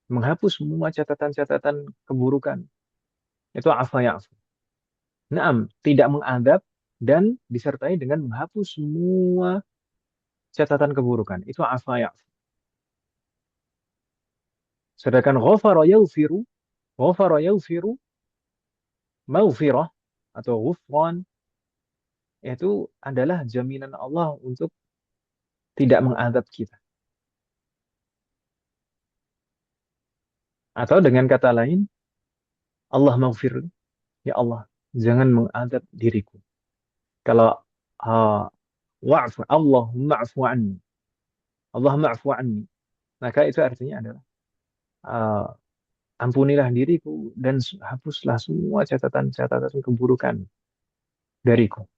Speaker 1: Menghapus semua catatan-catatan keburukan. Itu afa ya'fu. Naam, tidak mengadab dan disertai dengan menghapus semua catatan keburukan. Itu afa ya'fu. Sedangkan ghafara yaghfiru, maghfirah atau ghufran itu adalah jaminan Allah untuk tidak mengadab kita. Atau dengan kata lain, Allah maghfir, ya Allah, jangan mengadab diriku. Kalau wa'fu, Allahumma afu anni. Allahumma afu anni. Maka itu artinya adalah uh, ampunilah diriku dan hapuslah semua catatan-catatan keburukan dariku.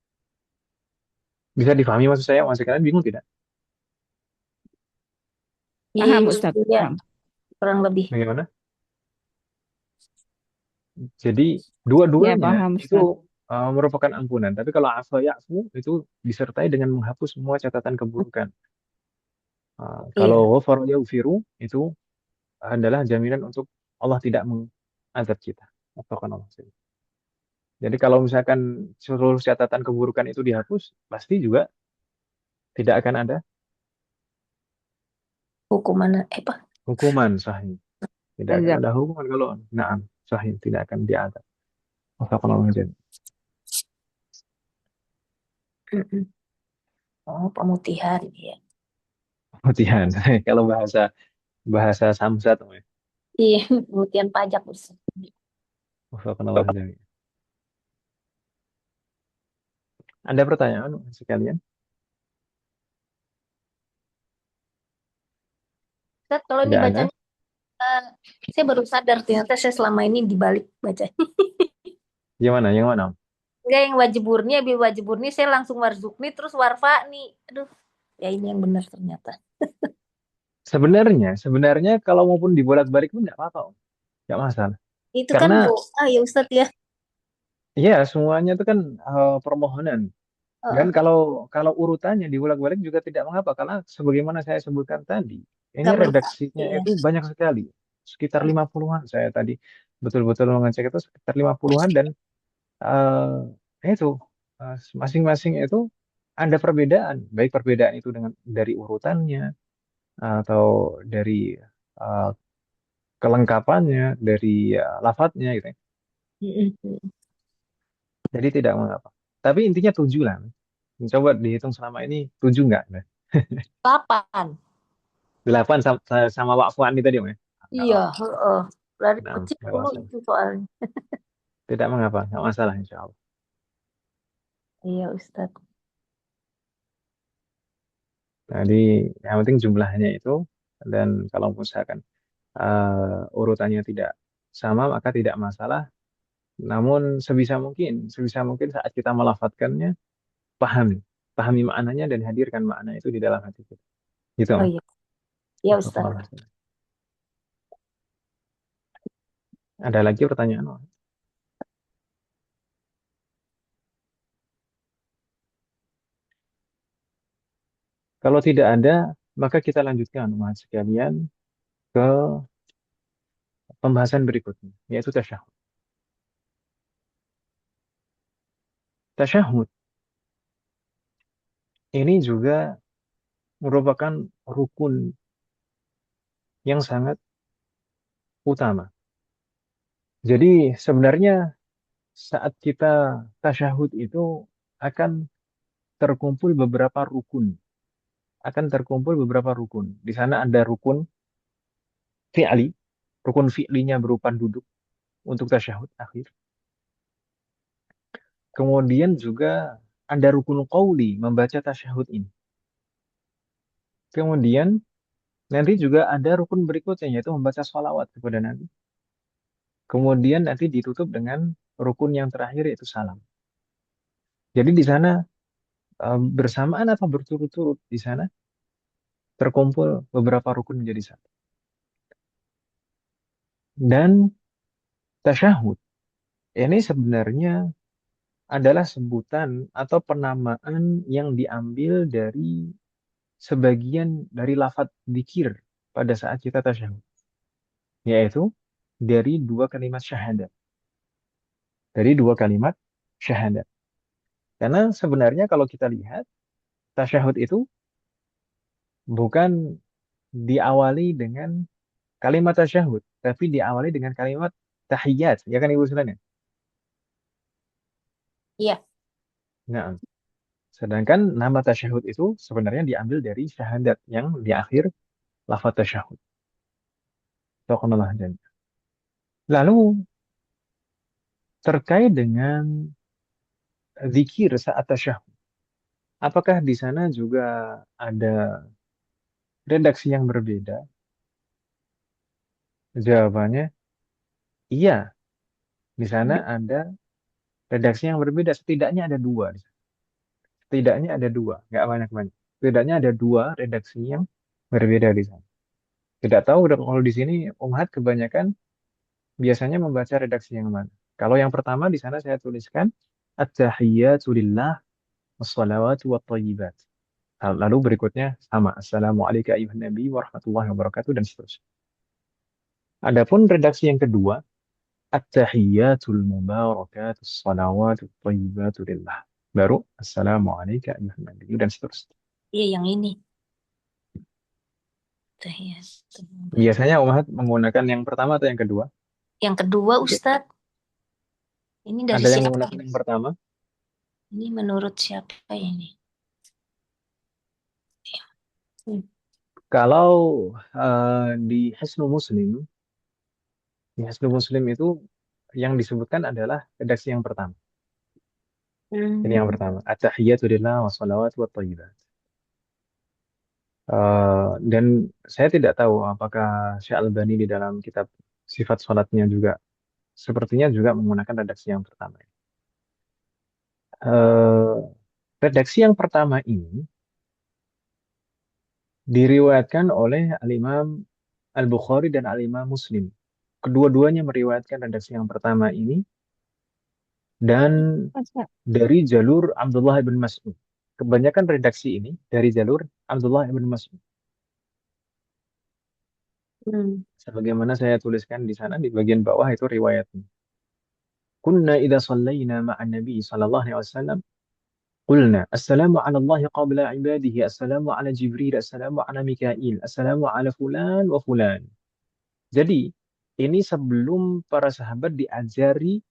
Speaker 1: Bisa difahami maksud saya? Masih kalian bingung tidak?
Speaker 2: Paham Ustaz.
Speaker 3: Iya,
Speaker 2: Paham.
Speaker 3: kurang lebih.
Speaker 1: Bagaimana? Jadi
Speaker 2: Ya
Speaker 1: dua-duanya
Speaker 2: paham Ustaz.
Speaker 1: itu merupakan ampunan. Tapi kalau afa ya'fu itu disertai dengan menghapus semua catatan keburukan. Kalau
Speaker 3: Iya.
Speaker 1: ghafara yaghfiru itu adalah jaminan untuk Allah tidak adab kita. Atau jadi kalau misalkan seluruh catatan keburukan itu dihapus, pasti juga tidak akan ada
Speaker 3: Hukuman apa?
Speaker 1: hukuman sahih. Tidak akan
Speaker 2: Azab.
Speaker 1: ada hukuman kalau naam sahih, tidak akan diadab. Wafaqqanallahu jami'an.
Speaker 3: Mm-mm. Oh, pemutihan ya.
Speaker 1: Pemutihan. Kalau bahasa bahasa Samsat, ya.
Speaker 3: Iya, pemutihan pajak Ustaz.
Speaker 1: Wafaqqanallahu jami'an. Ada pertanyaan sekalian?
Speaker 3: Ustaz, kalau
Speaker 1: Tidak ada?
Speaker 3: dibacanya eh, saya baru sadar ternyata saya selama ini dibalik bacanya.
Speaker 1: Yang mana? Yang mana?
Speaker 3: Enggak yang wajiburni, habis wajiburni saya langsung warzukni terus warfa'ni. Aduh, ya ini yang benar ternyata.
Speaker 1: Sebenarnya kalau maupun dibolak-balik pun nggak apa-apa, Om. Nggak masalah.
Speaker 3: Itu kan
Speaker 1: Karena
Speaker 3: doa ya Ustaz ya.
Speaker 1: ya semuanya itu kan permohonan. Dan
Speaker 3: Heeh,
Speaker 1: kalau kalau urutannya dibolak-balik juga tidak mengapa, karena sebagaimana saya sebutkan tadi, ini
Speaker 3: nggak berarti
Speaker 1: redaksinya
Speaker 3: ya.
Speaker 1: itu banyak sekali, sekitar 50-an. Saya tadi betul-betul mengecek itu sekitar 50-an dan itu masing-masing itu ada perbedaan, baik perbedaan itu dengan dari urutannya atau dari eh, kelengkapannya, dari lafadznya gitu ya.
Speaker 3: Mm-mm.
Speaker 1: Jadi tidak mengapa. Tapi intinya 7 lah. Coba dihitung selama ini 7 nggak? Nah,
Speaker 3: Kapan?
Speaker 1: 8 sama Pak Fuani tadi, Om, ya. Nggak
Speaker 3: Iya,
Speaker 1: apa-apa.
Speaker 3: heeh. Dari
Speaker 1: Nah,
Speaker 3: kecil
Speaker 1: nggak
Speaker 3: dulu
Speaker 1: masalah.
Speaker 3: itu soalnya.
Speaker 1: Tidak mengapa, nggak masalah insya Allah.
Speaker 3: Iya Ustaz.
Speaker 1: Jadi yang penting jumlahnya itu, dan kalau misalkan urutannya tidak sama maka tidak masalah. Namun sebisa mungkin saat kita melafadzkannya, pahami, pahami maknanya dan hadirkan makna itu di dalam hati kita. Gitu,
Speaker 3: Oh
Speaker 1: Om.
Speaker 3: iya, iya Ustaz.
Speaker 1: Ada lagi pertanyaan, Om? Kalau tidak ada, maka kita lanjutkan, Om, sekalian ke pembahasan berikutnya, yaitu tasyahud. Tasyahud ini juga merupakan rukun yang sangat utama. Jadi sebenarnya saat kita tasyahud itu akan terkumpul beberapa rukun, akan terkumpul beberapa rukun. Di sana ada rukun fi'li, rukun fi'linya berupa duduk untuk tasyahud akhir. Kemudian juga ada rukun qauli, membaca tasyahud ini. Kemudian nanti juga ada rukun berikutnya, yaitu membaca sholawat kepada Nabi. Kemudian nanti ditutup dengan rukun yang terakhir, yaitu salam. Jadi di sana bersamaan atau berturut-turut di sana terkumpul beberapa rukun menjadi satu. Dan tasyahud ini sebenarnya adalah sebutan atau penamaan yang diambil dari sebagian dari lafadz dzikir pada saat kita tasyahud, yaitu dari dua kalimat syahadat, dari dua kalimat syahadat. Karena sebenarnya kalau kita lihat tasyahud itu bukan diawali dengan kalimat tasyahud, tapi diawali dengan kalimat tahiyat, ya kan Ibu sekalian?
Speaker 3: Iya.
Speaker 1: Nah, sedangkan nama tasyahud itu sebenarnya diambil dari syahadat yang di akhir lafaz tasyahud. Taqamallah dan. Lalu terkait dengan zikir saat tasyahud, apakah di sana juga ada redaksi yang berbeda? Jawabannya iya. Di sana ada redaksi yang berbeda. Setidaknya ada dua. Setidaknya ada dua, nggak banyak-banyak. Setidaknya ada dua redaksi yang berbeda di sana. Tidak tahu kalau di sini Umhat kebanyakan biasanya membaca redaksi yang mana. Kalau yang pertama di sana saya tuliskan at-tahiyyatu lillah wassalawatu wattayyibat. Lalu berikutnya sama assalamualaikum ayuhan nabi warahmatullahi wabarakatuh dan seterusnya. Adapun redaksi yang kedua at-tahiyyatul mubarakatus salawatut thayyibatu lillah. Baru assalamu alayka ayyuhan nabiyyu dan seterusnya.
Speaker 3: Iya, yang ini. Tahiyat.
Speaker 1: Biasanya Umat menggunakan yang pertama atau yang kedua?
Speaker 3: Yang kedua, Ustadz. Ini dari
Speaker 1: Ada yang
Speaker 3: siapa?
Speaker 1: menggunakan yang pertama?
Speaker 3: Ini menurut siapa ini? Hmm.
Speaker 1: Kalau di Hisnul Muslim, di Hisnul Muslim itu yang disebutkan adalah redaksi yang pertama. Ini yang pertama. At-tahiyyatu lillah wa salawatu wa thayyibat. Dan saya tidak tahu apakah Syekh Albani di dalam kitab sifat sholatnya juga sepertinya juga menggunakan redaksi yang pertama. Eh, Redaksi yang pertama ini diriwayatkan oleh Al-Imam Al-Bukhari dan Al-Imam Muslim. Kedua-duanya meriwayatkan redaksi yang pertama ini dan dari jalur Abdullah bin Mas'ud. Kebanyakan redaksi ini dari jalur Abdullah bin Mas'ud. Sebagaimana saya tuliskan di sana di bagian bawah itu riwayatnya. Kunna idza sallayna ma'an Nabi sallallahu alaihi wasallam qulna assalamu 'ala Allah qabla 'ibadihi assalamu 'ala Jibril assalamu 'ala Mikail assalamu 'ala fulan wa fulan. Jadi ini sebelum para sahabat diajari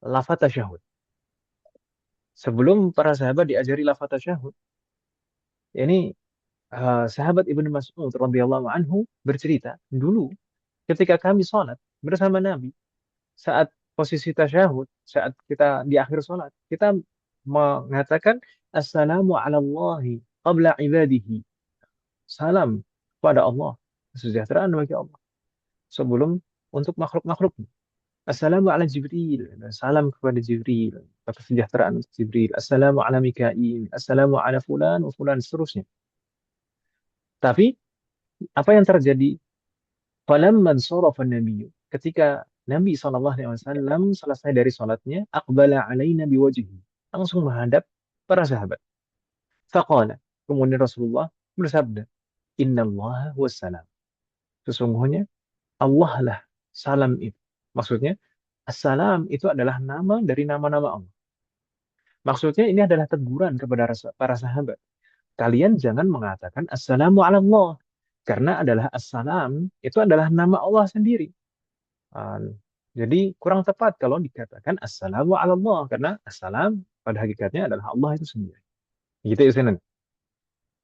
Speaker 1: lafaz tasyahud. Sebelum para sahabat diajari lafaz tasyahud, ini sahabat Ibnu Mas'ud radhiyallahu anhu bercerita, dulu ketika kami sholat bersama Nabi, saat posisi tasyahud, saat kita di akhir sholat, kita mengatakan assalamu ala Allahi qabla ibadihi. Salam kepada Allah, kesejahteraan bagi Allah sebelum untuk makhluk-makhluk. Assalamu ala Jibril, salam kepada Jibril, kesejahteraan untuk Jibril. Assalamu ala Mikail, assalamu ala fulan, fulan, seterusnya. Tapi apa yang terjadi? Falamman sarafa Nabi, ketika Nabi SAW selesai dari sholatnya, aqbala alaina biwajhihi, langsung menghadap para sahabat. Faqala, kemudian Rasulullah bersabda, innallaha wassalam. Sesungguhnya Allah lah salam itu. Maksudnya, assalam itu adalah nama dari nama-nama Allah. Maksudnya ini adalah teguran kepada para sahabat. Kalian jangan mengatakan assalamu ala Allah. Karena adalah assalam itu adalah nama Allah sendiri. Jadi kurang tepat kalau dikatakan assalamu ala Allah. Karena assalam pada hakikatnya adalah Allah itu sendiri. Gitu ya.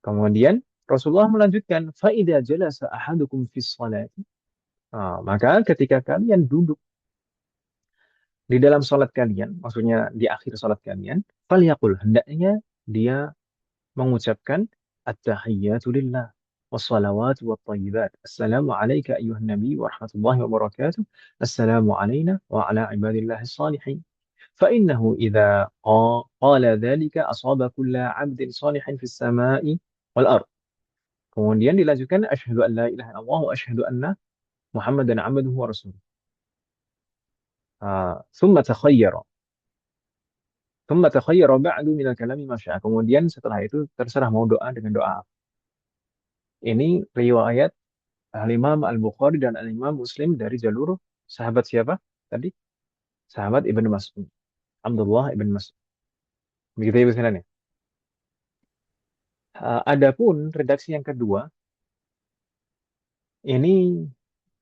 Speaker 1: Kemudian Rasulullah melanjutkan, فَإِذَا جَلَسَ أَحَدُكُمْ فِي الصَّلَاةِ. Maka ketika kalian duduk di dalam sholat kalian, maksudnya di akhir sholat kalian, فَلْيَقُلْ, hendaknya dia mengucapkan at-tahiyyatu lillah wassalawatu wattayyibat. Assalamu alayka ayyuhan nabi wa rahmatullahi wa barakatuh. Assalamu alayna wa ala ibadillahi salihin. فإنه إذا قال ذلك أصاب كل عبد صالح في السماء والأرض. Kemudian dilanjutkan asyhadu an la ilaha illallah wa asyhadu anna Muhammadan abduhu wa rasuluh. ثم تخير ba'du min al-kalami ma syaa. Kemudian setelah itu terserah mau doa dengan doa apa. Ini riwayat Al-Imam Al-Bukhari dan Al-Imam Muslim dari jalur sahabat siapa tadi? Sahabat Ibnu Mas'ud. Abdullah Ibn Mas'ud. Begitu ya misalnya. Adapun redaksi yang kedua, ini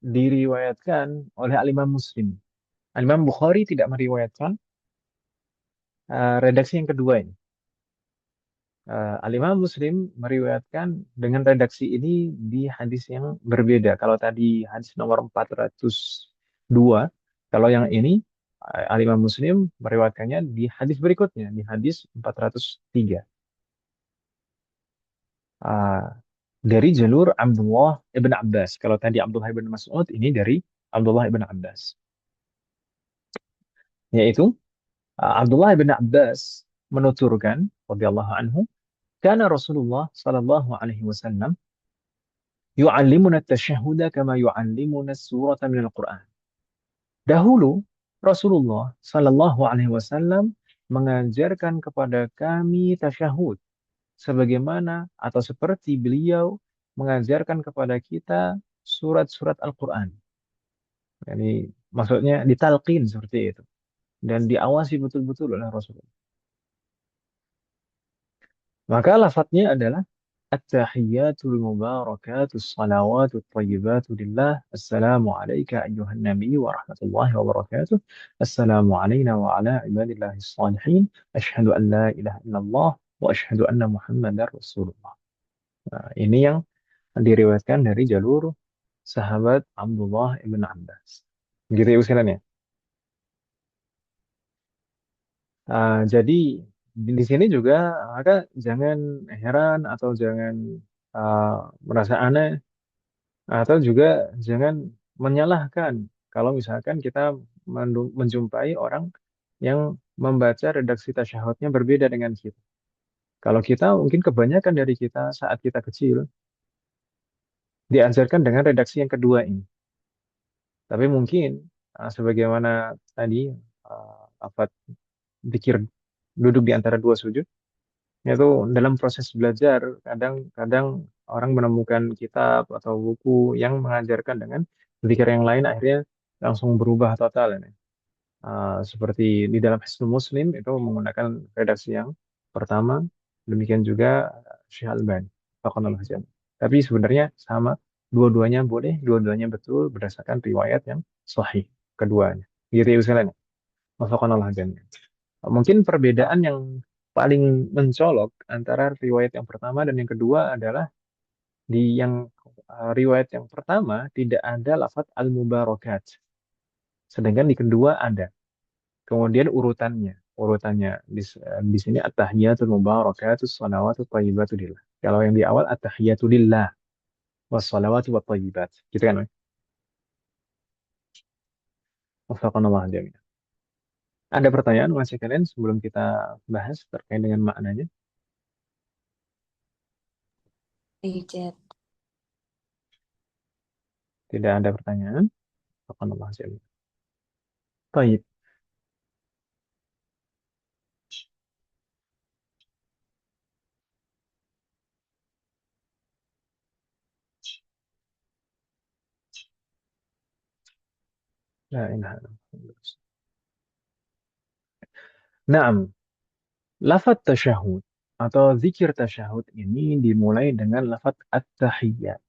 Speaker 1: diriwayatkan oleh Al-Imam Muslim. Al-Imam Bukhari tidak meriwayatkan redaksi yang kedua ini. Al-Imam Muslim meriwayatkan dengan redaksi ini di hadis yang berbeda. Kalau tadi hadis nomor 402, kalau yang ini Al-Imam Muslim meriwayatkannya di hadis berikutnya, di hadis 403. Dari jalur Abdullah ibn Abbas. Kalau tadi Abdullah ibn Mas'ud, ini dari Abdullah ibn Abbas. Yaitu Abdullah ibn Abbas menuturkan, radhiyallahu anhu, kana Rasulullah sallallahu alaihi wasallam yu'allimuna at-tashahhuda kama yu'allimuna as-surata minal Qur'an. Dahulu Rasulullah sallallahu alaihi wasallam mengajarkan kepada kami tasyahud sebagaimana atau seperti beliau mengajarkan kepada kita surat-surat Al-Qur'an. Jadi maksudnya ditalqin seperti itu dan diawasi betul-betul oleh Rasulullah. Maka lafadznya adalah at-tahiyyatul mubarakatus salawatut thayyibatu lillah. Assalamu alayka ayyuhan nabiy wa rahmatullahi wa barakatuh. Assalamu alayna wa ala ibadillahis salihin. Asyhadu an la ilaha illallah wa asyhadu anna Muhammadar Rasulullah. Nah, ini yang diriwayatkan dari jalur sahabat Abdullah ibn Abbas. Gitu ya usilannya. Jadi di sini juga maka jangan heran atau jangan uh, merasa aneh atau juga jangan menyalahkan kalau misalkan kita menjumpai orang yang membaca redaksi tasyahudnya berbeda dengan kita. Kalau kita mungkin kebanyakan dari kita saat kita kecil diajarkan dengan redaksi yang kedua ini. Tapi mungkin sebagaimana tadi lafaz dzikir duduk di antara dua sujud itu dalam proses belajar kadang-kadang orang menemukan kitab atau buku yang mengajarkan dengan zikir yang lain akhirnya langsung berubah total ini. Seperti di dalam Hisnul Muslim itu menggunakan redaksi yang pertama, demikian juga Syekh Albani, Faqanul Hasan. Tapi sebenarnya sama, dua-duanya boleh, dua-duanya betul berdasarkan riwayat yang sahih keduanya. Gitu ya usulnya. Faqanul Hasan. Mungkin perbedaan yang paling mencolok antara riwayat yang pertama dan yang kedua adalah di yang riwayat yang pertama tidak ada lafaz al-mubarakat. Sedangkan di kedua ada. Kemudian urutannya di sini at-tahiyatul mubarakatus shalawatut thayyibatu lillah. Kalau yang di awal at-tahiyatu lillah wassalawatu wathayyibat. Gitu kan? Wafaqanallah jami'an. Ada pertanyaan masih kalian sebelum kita bahas terkait dengan maknanya?
Speaker 3: Richard.
Speaker 1: Tidak ada pertanyaan? Wafaqanallah jami'an. Baik. La ilaha illallah. Naam, lafaz tasyahud atau zikir tasyahud ini dimulai dengan lafaz at-tahiyyat.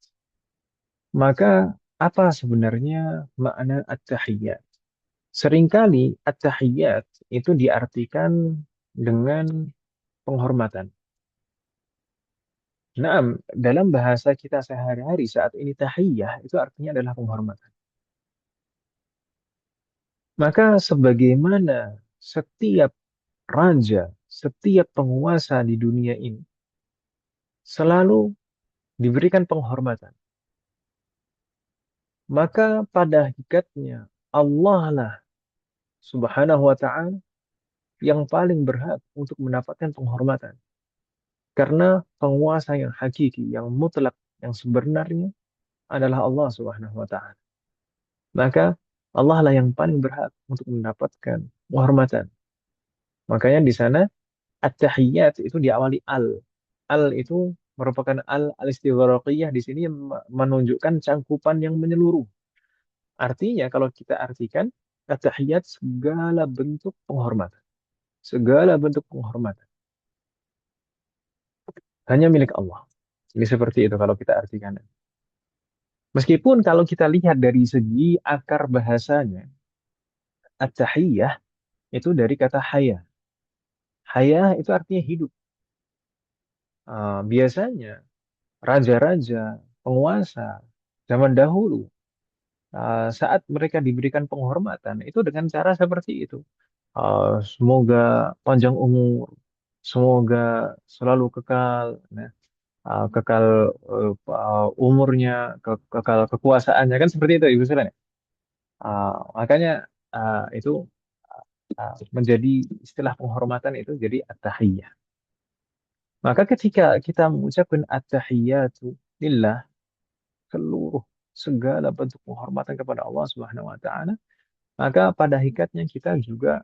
Speaker 1: Maka apa sebenarnya makna at-tahiyyat? Seringkali at-tahiyyat itu diartikan dengan penghormatan. Nah, dalam bahasa kita sehari-hari saat ini tahiyyah itu artinya adalah penghormatan. Maka sebagaimana setiap raja, setiap penguasa di dunia ini selalu diberikan penghormatan. Maka pada hakikatnya Allah lah subhanahu wa ta'ala yang paling berhak untuk mendapatkan penghormatan. Karena penguasa yang hakiki, yang mutlak, yang sebenarnya adalah Allah Subhanahu wa taala. Maka Allah lah yang paling berhak untuk mendapatkan penghormatan. Makanya di sana at-tahiyyat itu diawali al. Al itu merupakan al-istighraqiyah di sini yang menunjukkan cangkupan yang menyeluruh. Artinya kalau kita artikan at-tahiyyat segala bentuk penghormatan. Segala bentuk penghormatan hanya milik Allah. Ini seperti itu kalau kita artikan. Meskipun kalau kita lihat dari segi akar bahasanya, at-tahiyyah itu dari kata haya. Haya itu artinya hidup. Biasanya raja-raja, penguasa zaman dahulu, saat mereka diberikan penghormatan, itu dengan cara seperti itu. Semoga panjang umur, semoga selalu kekal, nah, kekal umurnya, kekal kekuasaannya, kan seperti itu Ibu Sirana. Makanya itu menjadi istilah penghormatan itu jadi at-tahiyyah. Maka ketika kita mengucapkan at-tahiyyatu lillah, seluruh segala bentuk penghormatan kepada Allah Subhanahu wa taala, maka pada hakikatnya kita juga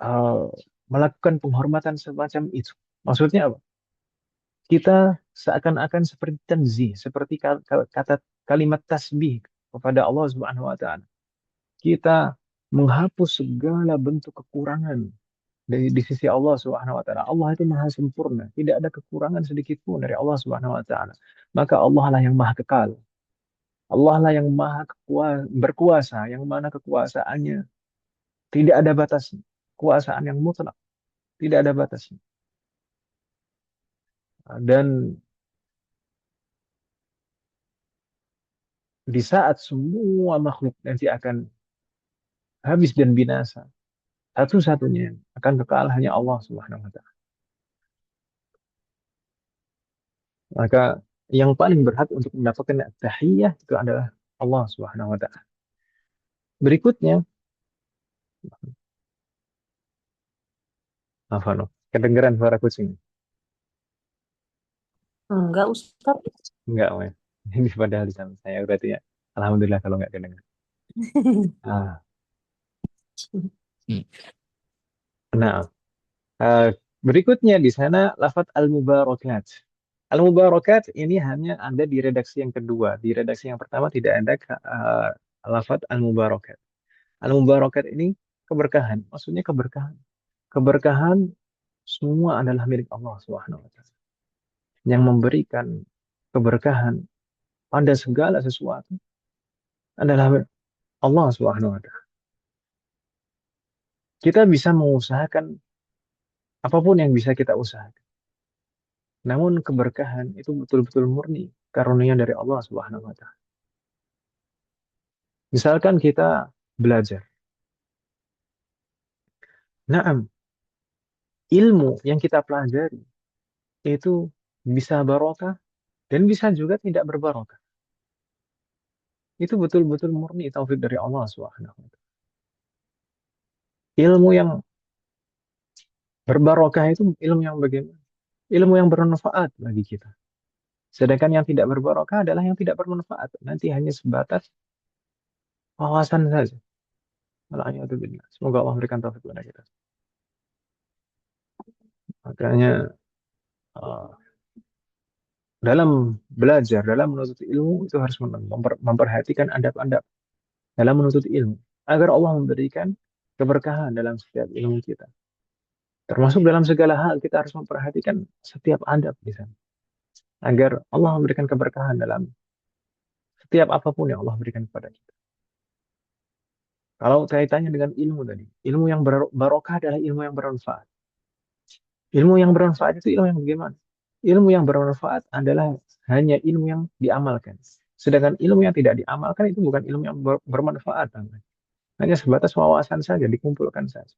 Speaker 1: uh, melakukan penghormatan semacam itu. Maksudnya apa? Kita seakan-akan seperti tanzih, seperti kata kalimat tasbih kepada Allah Subhanahu wa taala. Kita menghapus segala bentuk kekurangan di sisi Allah Subhanahu wa taala. Allah itu maha sempurna, tidak ada kekurangan sedikit pun dari Allah Subhanahu wa taala. Maka Allah lah yang maha kekal. Allah lah yang maha berkuasa, yang mana kekuasaannya tidak ada batasnya. Kuasaan yang mutlak, tidak ada batasnya. Dan di saat semua makhluk nanti akan habis dan binasa, satu-satunya yang akan kekal hanya Allah Subhanahu wa taala. Maka yang paling berhak untuk mendapatkan tahiyah itu adalah Allah Subhanahu wa taala. Berikutnya, apa no? Kedengeran suara kucing?
Speaker 3: Enggak, Ustaz.
Speaker 1: Enggak, Mas. Ini padahal di samping saya berarti ya. Alhamdulillah kalau enggak kedengeran. Ah, nah, eh, berikutnya di sana lafaz al-mubarakat. Al-mubarakat ini hanya ada di redaksi yang kedua. Di redaksi yang pertama tidak ada lafaz al-mubarakat. Al-mubarakat ini keberkahan. Maksudnya keberkahan. Keberkahan semua adalah milik Allah Subhanahu wa taala. Yang memberikan keberkahan pada segala sesuatu adalah Allah Subhanahu wa taala. Kita bisa mengusahakan apapun yang bisa kita usahakan. Namun keberkahan itu betul-betul murni karunia dari Allah Subhanahu wa taala. Misalkan kita belajar. Naam, ilmu yang kita pelajari itu bisa barokah dan bisa juga tidak berbarokah. Itu betul-betul murni taufik dari Allah Subhanahu wa taala. Ilmu yang berbarokah itu ilmu yang bagaimana? Ilmu yang bermanfaat bagi kita. Sedangkan yang tidak berbarokah adalah yang tidak bermanfaat. Nanti hanya sebatas wawasan saja. Alhamdulillah. Semoga Allah memberikan taufik kepada kita. Makanya uh, dalam belajar, dalam menuntut ilmu itu harus memperhatikan adab-adab dalam menuntut ilmu agar Allah memberikan keberkahan dalam setiap ilmu kita. Termasuk dalam segala hal kita harus memperhatikan setiap adab di sana agar Allah memberikan keberkahan dalam setiap apapun yang Allah berikan kepada kita. Kalau kaitannya dengan ilmu tadi, ilmu yang barokah adalah ilmu yang bermanfaat. Ilmu yang bermanfaat itu ilmu yang bagaimana? Ilmu yang bermanfaat adalah hanya ilmu yang diamalkan. Sedangkan ilmu yang tidak diamalkan itu bukan ilmu yang bermanfaat. Hanya sebatas wawasan saja, dikumpulkan saja.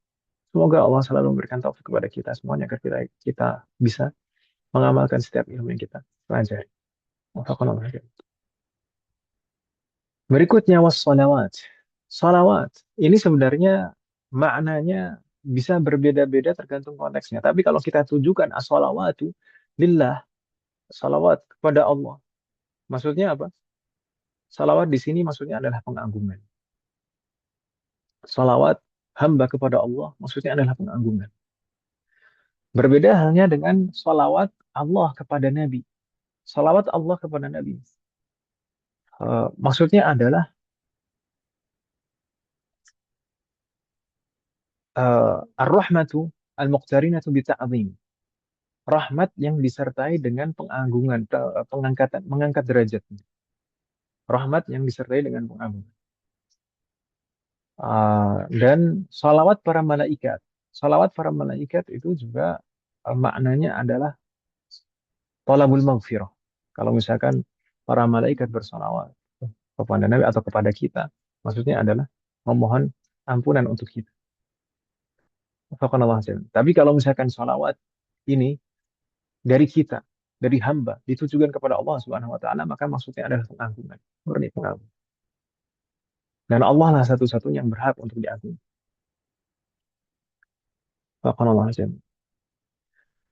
Speaker 1: Semoga Allah selalu memberikan taufik kepada kita semuanya agar kita bisa mengamalkan setiap ilmu yang kita pelajari. Berikutnya wassalawat. Salawat. Ini sebenarnya maknanya bisa berbeda-beda tergantung konteksnya. Tapi kalau kita tujukan as-salawatu lillah, salawat kepada Allah. Maksudnya apa? Salawat di sini maksudnya adalah pengagungan. Salawat hamba kepada Allah maksudnya adalah pengagungan. Berbeda halnya dengan salawat Allah kepada Nabi. Salawat Allah kepada Nabi. Maksudnya adalah ar-rahmatu al-muqtarinatu bita'zim. Rahmat yang disertai dengan pengagungan, pengangkatan, mengangkat derajat. Rahmat yang disertai dengan pengagungan. Dan salawat para malaikat. Salawat para malaikat itu juga maknanya adalah talabul maghfirah. Kalau misalkan para malaikat bersalawat kepada Nabi atau kepada kita, maksudnya adalah memohon ampunan untuk kita. Tapi kalau misalkan salawat ini dari kita, dari hamba, ditujukan kepada Allah Subhanahu wa taala, maka maksudnya adalah pengagungan, murni pengagungan. Dan Allah lah satu-satunya yang berhak untuk diagungkan.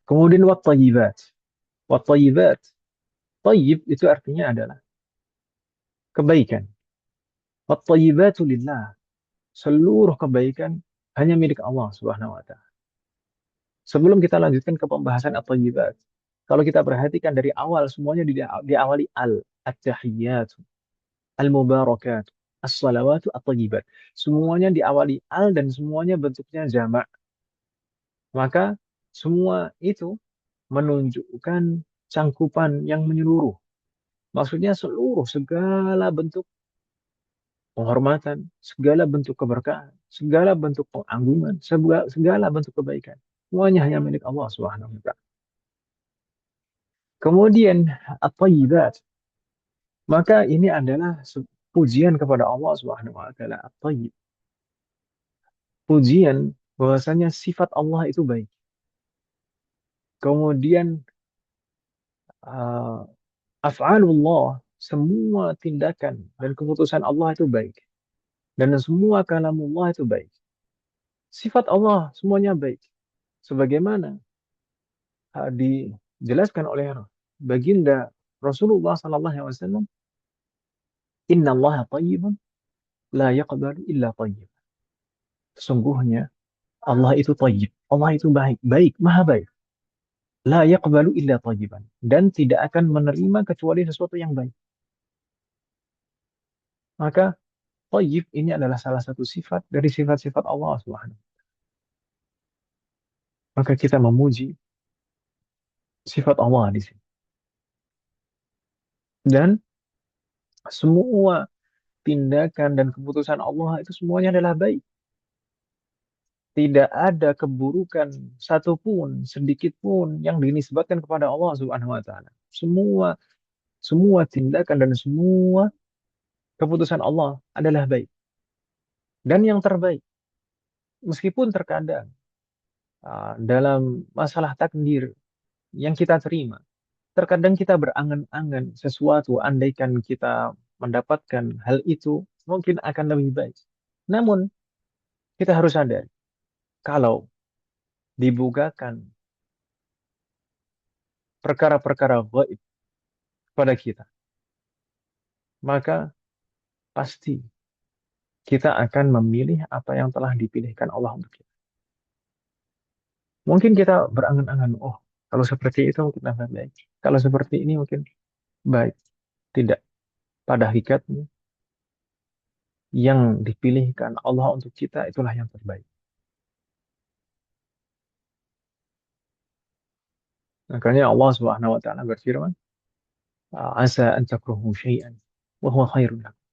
Speaker 1: Kemudian wat-thayyibat. Wat-thayyibat. Thayyib itu artinya adalah kebaikan. Wat-thayyibatu lillah. Seluruh kebaikan hanya milik Allah Subhanahu wa taala. Sebelum kita lanjutkan ke pembahasan at-thayyibat, kalau kita perhatikan dari awal semuanya diawali at-tahiyyatu. al-mubarakat, as-salawatu at-thayyibat. Semuanya diawali al dan semuanya bentuknya jamak. Maka semua itu menunjukkan cangkupan yang menyeluruh. Maksudnya seluruh segala bentuk penghormatan, segala bentuk keberkahan, segala bentuk pengagungan, segala bentuk kebaikan. Semuanya hanya milik Allah Subhanahu wa taala. Kemudian at-thayyibat. Maka ini adalah pujian kepada Allah Subhanahu wa taala, at-thayyib. Pujian bahwasanya sifat Allah itu baik. Kemudian uh, af'alullah, semua tindakan dan keputusan Allah itu baik. Dan semua kalamullah itu baik. Sifat Allah semuanya baik. Sebagaimana dijelaskan oleh baginda Rasulullah sallallahu alaihi wasallam, "Inna Allah thayyibun la yaqbalu illa thayyib." Sesungguhnya Allah itu thayyib. Allah itu baik, baik, maha baik. La yaqbalu illa thayyiban, dan tidak akan menerima kecuali sesuatu yang baik. Maka thayyib ini adalah salah satu sifat dari sifat-sifat Allah Subhanahu. Maka kita memuji sifat Allah di sini. Dan semua tindakan dan keputusan Allah itu semuanya adalah baik. Tidak ada keburukan satupun, sedikit pun yang dinisbatkan kepada Allah Subhanahu wa taala. Semua tindakan dan semua keputusan Allah adalah baik dan yang terbaik. Meskipun terkadang dalam masalah takdir yang kita terima, terkadang kita berangan-angan sesuatu, andaikan kita mendapatkan hal itu, mungkin akan lebih baik. Namun, kita harus sadar, kalau dibukakan perkara-perkara gaib pada kita, maka pasti kita akan memilih apa yang telah dipilihkan Allah untuk kita. Mungkin kita berangan-angan, oh, kalau seperti itu mungkin akan baik. Kalau seperti ini mungkin baik. Tidak. Pada hakikatnya, yang dipilihkan Allah untuk kita itulah yang terbaik. Makanya Allah Subhanahu wa taala berfirman, "Asa an takrahu syai'an wa huwa khairun lakum."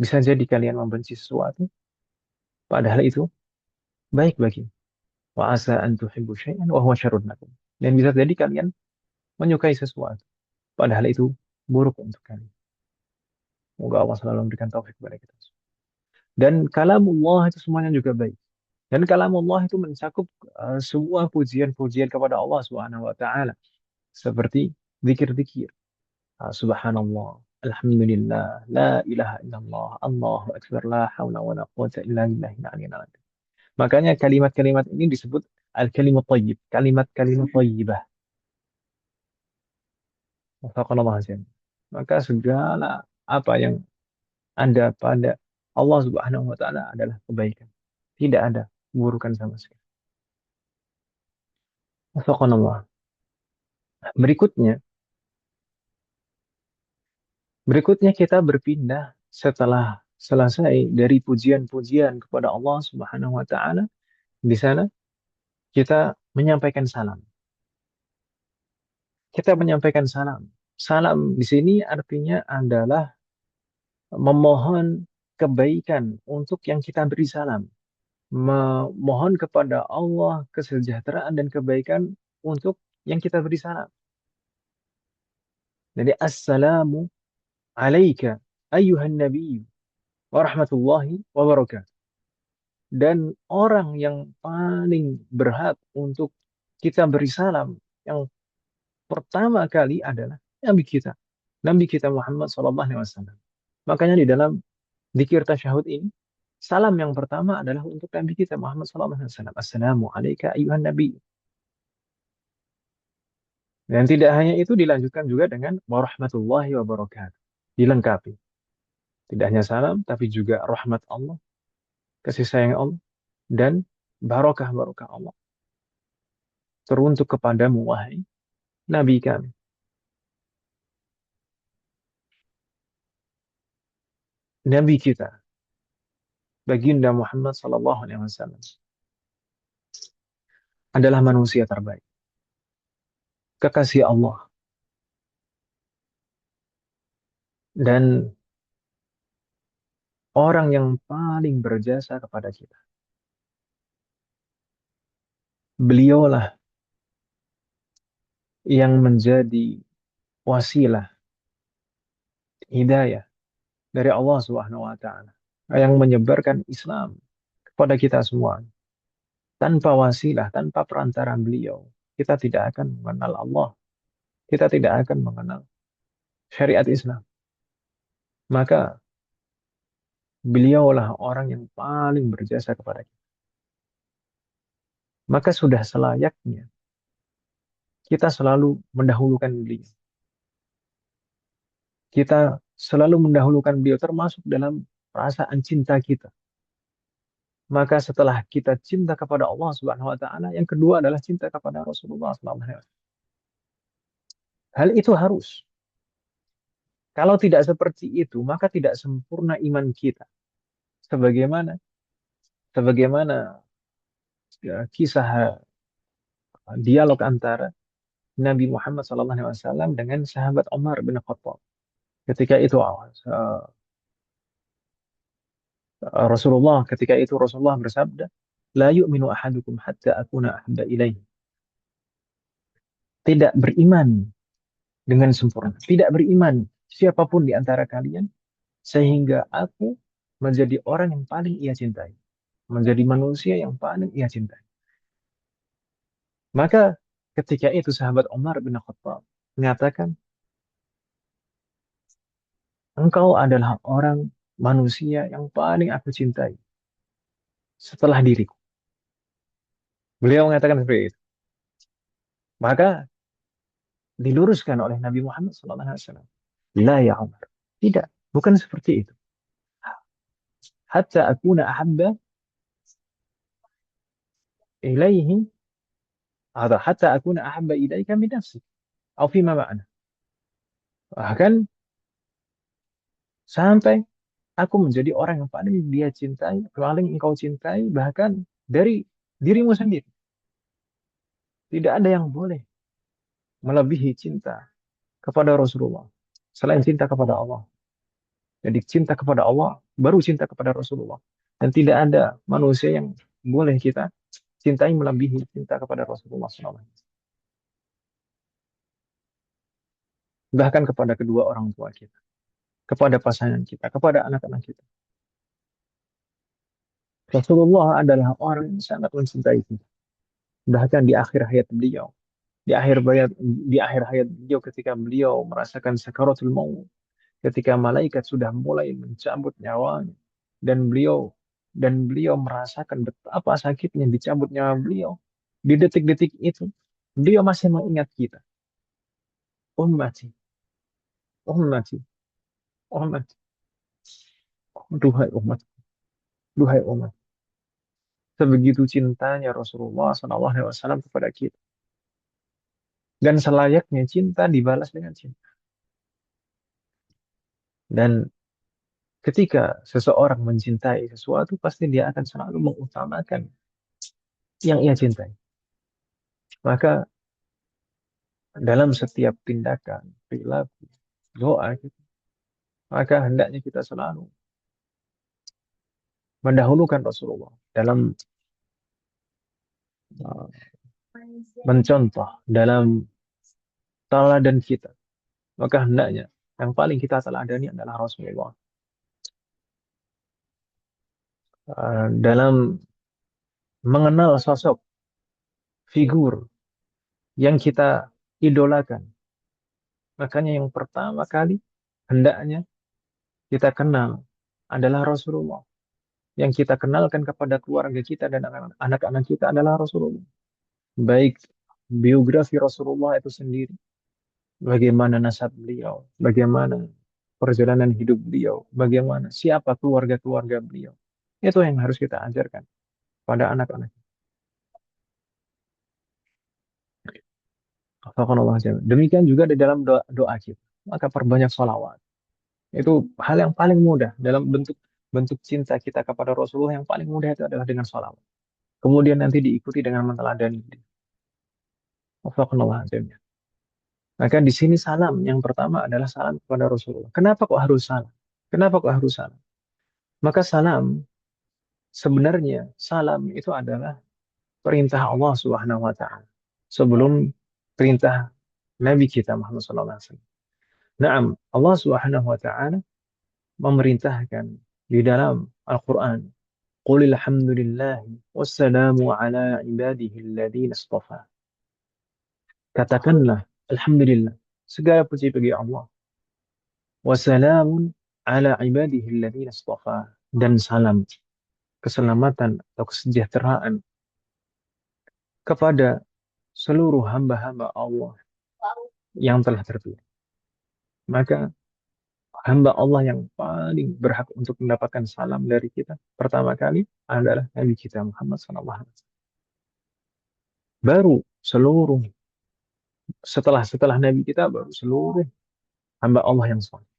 Speaker 1: Bisa jadi kalian membenci sesuatu, padahal itu baik bagi. Wa asa an tuhibbu syai'an wa huwa syarrun lakum. Dan bisa jadi kalian menyukai sesuatu, padahal itu buruk untuk kalian. Semoga Allah selalu memberikan taufik kepada kita. Dan kalamullah itu semuanya juga baik. Dan kalamullah itu mencakup semua pujian-pujian kepada Allah Subhanahu wa taala, seperti zikir-zikir. Subhanallah, alhamdulillah, la ilaha illallah, Allahu akbar, la haula wa la quwwata illa billahil aliyyil azim. Makanya kalimat-kalimat ini disebut al-kalimat thayyib, kalimat-kalimat thayyibah. Wafaqanallahu azim. Maka segala apa yang ada pada Allah Subhanahu wa taala adalah kebaikan. Tidak ada keburukan sama sekali. Wafaqanallah. Berikutnya, kita berpindah setelah selesai dari pujian-pujian kepada Allah Subhanahu wa taala. Di sana kita menyampaikan salam. Kita menyampaikan salam. Salam di sini artinya adalah memohon kebaikan untuk yang kita beri salam. Memohon kepada Allah kesejahteraan dan kebaikan untuk yang kita beri salam. Jadi assalamu alaika ayyuhan nabiy wa rahmatullahi wa barakatuh. Dan orang yang paling berhak untuk kita beri salam yang pertama kali adalah Nabi kita. Nabi kita Muhammad SAW. Makanya di dalam dzikir tasyahud ini, salam yang pertama adalah untuk Nabi kita Muhammad SAW. Assalamu alaika ayyuhan nabi. Dan tidak hanya itu, dilanjutkan juga dengan warahmatullahi wabarakatuh. Dilengkapi. Tidak hanya salam, tapi juga rahmat Allah, kasih sayang Allah, dan barokah-barokah Allah teruntuk kepadamu, wahai Nabi kami. Nabi kita, baginda Muhammad sallallahu alaihi wasallam adalah manusia terbaik, kekasih Allah, dan orang yang paling berjasa kepada kita. Beliaulah yang menjadi wasilah hidayah dari Allah Subhanahu wa taala, yang menyebarkan Islam kepada kita semua. Tanpa wasilah, tanpa perantara beliau, kita tidak akan mengenal Allah, kita tidak akan mengenal syariat Islam. Maka beliaulah orang yang paling berjasa kepada kita. Maka sudah selayaknya kita selalu mendahulukan beliau. Kita selalu mendahulukan beliau termasuk dalam perasaan cinta kita. Maka setelah kita cinta kepada Allah Subhanahu wa taala, yang kedua adalah cinta kepada Rasulullah sallallahu alaihi wasallam. Hal itu harus. Kalau tidak seperti itu, maka tidak sempurna iman kita. Sebagaimana sebagaimana kisah dialog antara Nabi Muhammad SAW dengan sahabat Umar bin Khattab. Ketika itu Rasulullah bersabda, "La yu'minu ahadukum hatta akuna ahabba ilaihi." Tidak beriman dengan sempurna. Tidak beriman siapapun di antara kalian sehingga aku menjadi orang yang paling ia cintai. Menjadi manusia yang paling ia cintai. Maka ketika itu sahabat Umar bin Khattab mengatakan, engkau adalah orang manusia yang paling aku cintai setelah diriku. Beliau mengatakan seperti itu. Maka diluruskan oleh Nabi Muhammad SAW. La ya Umar. Tidak, bukan seperti itu. Hatta akuna ahabba ilaihi atau hatta akuna ahabba ilaika min nafsi atau fima ma'ana. Bahkan sampai aku menjadi orang yang paling dia cintai, paling engkau cintai, bahkan dari dirimu sendiri. Tidak ada yang boleh melebihi cinta kepada Rasulullah selain cinta kepada Allah. Jadi cinta kepada Allah baru cinta kepada Rasulullah. Dan tidak ada manusia yang boleh kita cintai melebihi cinta kepada Rasulullah SAW. Bahkan kepada kedua orang tua kita, kepada pasangan kita, kepada anak-anak kita. Rasulullah adalah orang yang sangat mencintai kita. Bahkan di akhir hayat beliau, di akhir hayat beliau ketika beliau merasakan sakaratul maut, ketika malaikat sudah mulai mencabut nyawanya dan beliau merasakan betapa sakitnya dicabut nyawa beliau, di detik-detik itu beliau masih mengingat kita. Ummati, ummati, ummati, duhai umat, duhai umat. Sebegitu cintanya Rasulullah SAW kepada kita. Dan selayaknya cinta dibalas dengan cinta. Dan ketika seseorang mencintai sesuatu, pasti dia akan selalu mengutamakan yang ia cintai. Maka dalam setiap tindakan, perilaku, doa kita, maka hendaknya kita selalu mendahulukan Rasulullah dalam uh, mencontoh, dalam teladan kita. Maka hendaknya yang paling kita teladani adalah Rasulullah. Dalam mengenal sosok figur yang kita idolakan. Makanya yang pertama kali hendaknya kita kenal adalah Rasulullah. Yang kita kenalkan kepada keluarga kita dan anak-anak kita adalah Rasulullah. Baik biografi Rasulullah itu sendiri, bagaimana nasab beliau, bagaimana perjalanan hidup beliau, bagaimana siapa keluarga-keluarga beliau. Itu yang harus kita ajarkan pada anak-anak. Demikian juga di dalam doa kita. Maka perbanyak sholawat. Itu hal yang paling mudah dalam bentuk bentuk cinta kita kepada Rasulullah, yang paling mudah itu adalah dengan sholawat. Kemudian nanti diikuti dengan meneladani. Wafaqanallah jami'an. Maka di sini salam yang pertama adalah salam kepada Rasulullah. Kenapa kok harus salam? Kenapa kok harus salam? Maka salam, sebenarnya salam itu adalah perintah Allah Subhanahu wa taala sebelum perintah Nabi kita Muhammad sallallahu alaihi wasallam. Naam, Allah Subhanahu wa taala memerintahkan di dalam Al-Qur'an, "Qulil hamdulillahi wassalamu ala ibadihi alladhina istafa." Katakanlah alhamdulillah, segala puji bagi Allah. Wassalamun ala ibadihi alladhina istafa, dan salam keselamatan atau kesejahteraan kepada seluruh hamba-hamba Allah yang telah terpilih. Maka hamba Allah yang paling berhak untuk mendapatkan salam dari kita pertama kali adalah Nabi kita Muhammad SAW. Baru setelah Nabi kita, baru seluruh hamba Allah yang saleh.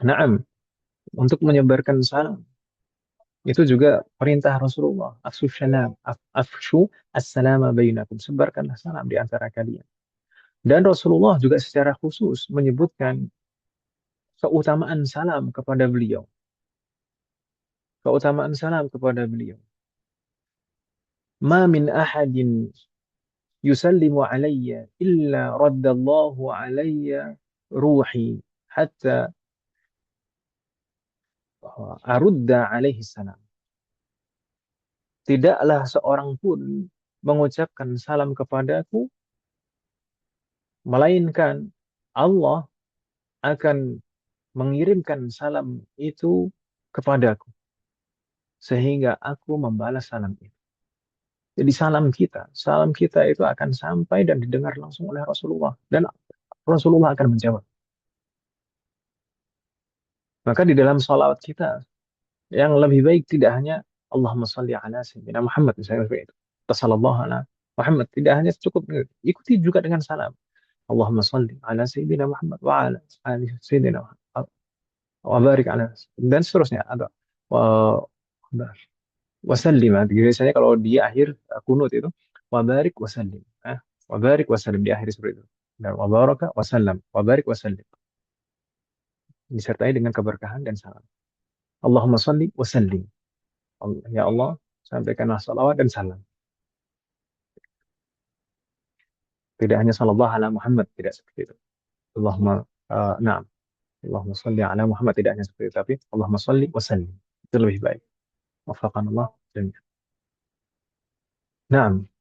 Speaker 1: Naam, untuk menyebarkan salam itu juga perintah Rasulullah. Afshu as-salama bainakum. Sebarkanlah salam di antara kalian. Dan Rasulullah juga secara khusus menyebutkan keutamaan salam kepada beliau. Keutamaan salam kepada beliau. Ma min ahadin yusallimu alayya illa raddallahu alayya ruhi hatta arudda alaihi salam. Tidaklah seorang pun mengucapkan salam kepadaku, melainkan Allah akan mengirimkan salam itu kepadaku, sehingga aku membalas salam itu. Jadi salam kita itu akan sampai dan didengar langsung oleh Rasulullah. Dan Rasulullah akan menjawab. Maka di dalam salawat kita, yang lebih baik tidak hanya Allahumma salli ala sayyidina Muhammad, misalnya seperti itu. Sallallahu ala Muhammad. Tidak hanya cukup, ikuti juga dengan salam. Allahumma salli ala sayyidina Muhammad wa ala ali sayyidina Muhammad. Wa barik ala, dan seterusnya. Ada wasallim. Biasanya kalau di akhir kunut itu wabarik wasallim, wabarik wasallim di akhir seperti itu. Dan wabaraka wasallam, wabarik wasallim, disertai dengan keberkahan dan salam. Allahumma salli wasallim. Ya Allah, sampaikanlah salawat dan salam. Tidak hanya sallallahu ala Muhammad, tidak seperti itu. Allahumma na'am. Allahumma salli ala Muhammad, tidak hanya seperti itu, tapi Allahumma salli wasallim. Itu lebih baik. Wafaqanallah jami'an. Naam.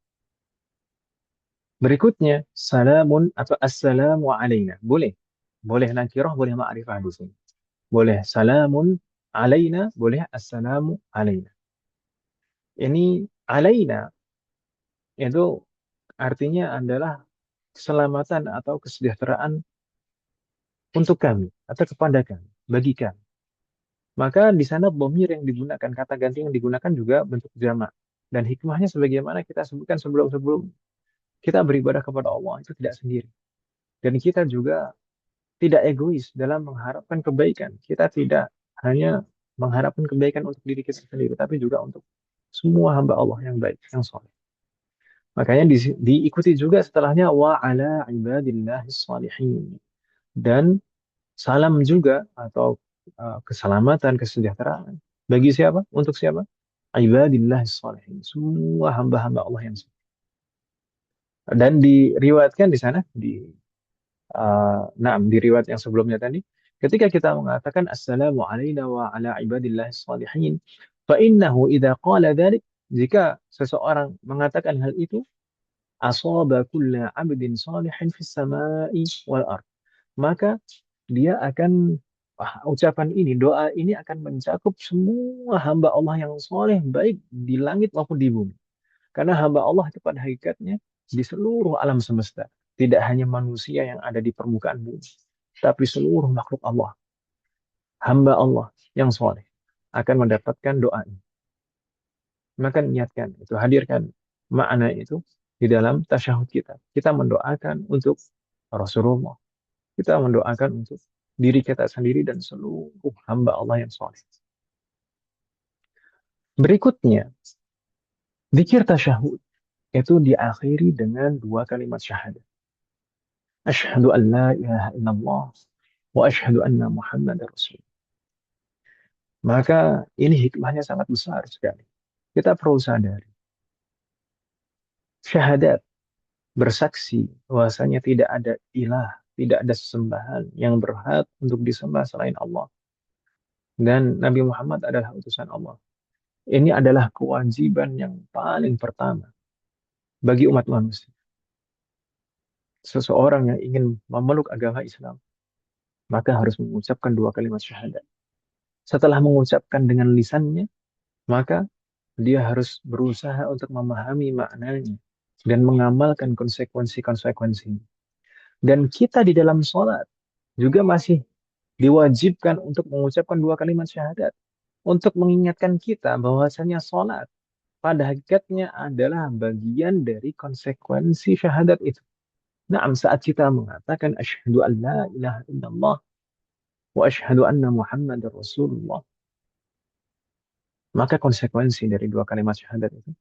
Speaker 1: Berikutnya, salamun atau assalamu alaina. Boleh. Boleh nakirah, boleh ma'rifah di sini. Boleh salamun alaina, boleh assalamu alaina. Ini alaina itu artinya adalah keselamatan atau kesejahteraan untuk kami atau kepada kami, bagi kami. Maka di sana dhamir yang digunakan, kata ganti yang digunakan juga bentuk jamak. Dan hikmahnya sebagaimana kita sebutkan sebelum-sebelum, kita beribadah kepada Allah itu tidak sendiri. Dan kita juga tidak egois dalam mengharapkan kebaikan. Kita tidak hanya mengharapkan kebaikan untuk diri kita sendiri, tapi juga untuk semua hamba Allah yang baik, yang soleh. Makanya diikuti juga setelahnya wa ala ibadillahis salihin. Dan salam juga atau keselamatan, kesejahteraan. Bagi siapa? Untuk siapa? Ibadillahis salihin. Semua hamba-hamba Allah yang soleh. Dan diriwayatkan di sana, di riwayat yang sebelumnya tadi, ketika kita mengatakan assalamu alayna wa ala ibadillahis salihin, fa innahu idza qala dzalik, jika seseorang mengatakan hal itu, asaba kulla 'abdin salihin fis sama'i wal ard, maka dia akan ucapan ini, doa ini akan mencakup semua hamba Allah yang soleh, baik di langit maupun di bumi. Karena hamba Allah itu pada hakikatnya di seluruh alam semesta. Tidak hanya manusia yang ada di permukaan bumi, tapi seluruh makhluk Allah, hamba Allah yang soleh, akan mendapatkan doa ini. Maka niatkan itu, hadirkan makna itu di dalam tasyahud kita. Kita mendoakan untuk Rasulullah. Kita mendoakan untuk diri kita sendiri dan seluruh hamba Allah yang soleh. Berikutnya, zikir tasyahud itu diakhiri dengan dua kalimat syahadat. Asyhadu an la ilaha illallah wa asyhadu anna Muhammadar Rasul. Maka ini hikmahnya sangat besar sekali. Kita perlu sadari. Syahadat bersaksi bahwasanya tidak ada ilah, tidak ada sesembahan yang berhak untuk disembah selain Allah. Dan Nabi Muhammad adalah utusan Allah. Ini adalah kewajiban yang paling pertama bagi umat manusia. Seseorang yang ingin memeluk agama Islam, maka harus mengucapkan dua kalimat syahadat. Setelah mengucapkan dengan lisannya, maka dia harus berusaha untuk memahami maknanya dan mengamalkan konsekuensi-konsekuensinya. Dan kita di dalam sholat juga masih diwajibkan untuk mengucapkan dua kalimat syahadat untuk mengingatkan kita bahwasanya sholat pada hakikatnya adalah bagian dari konsekuensi syahadat itu. Nah, saat kita mengatakan asyhadu an la ilaha illallah wa asyhadu anna Muhammadar Rasulullah, maka konsekuensi dari dua kalimat syahadat itu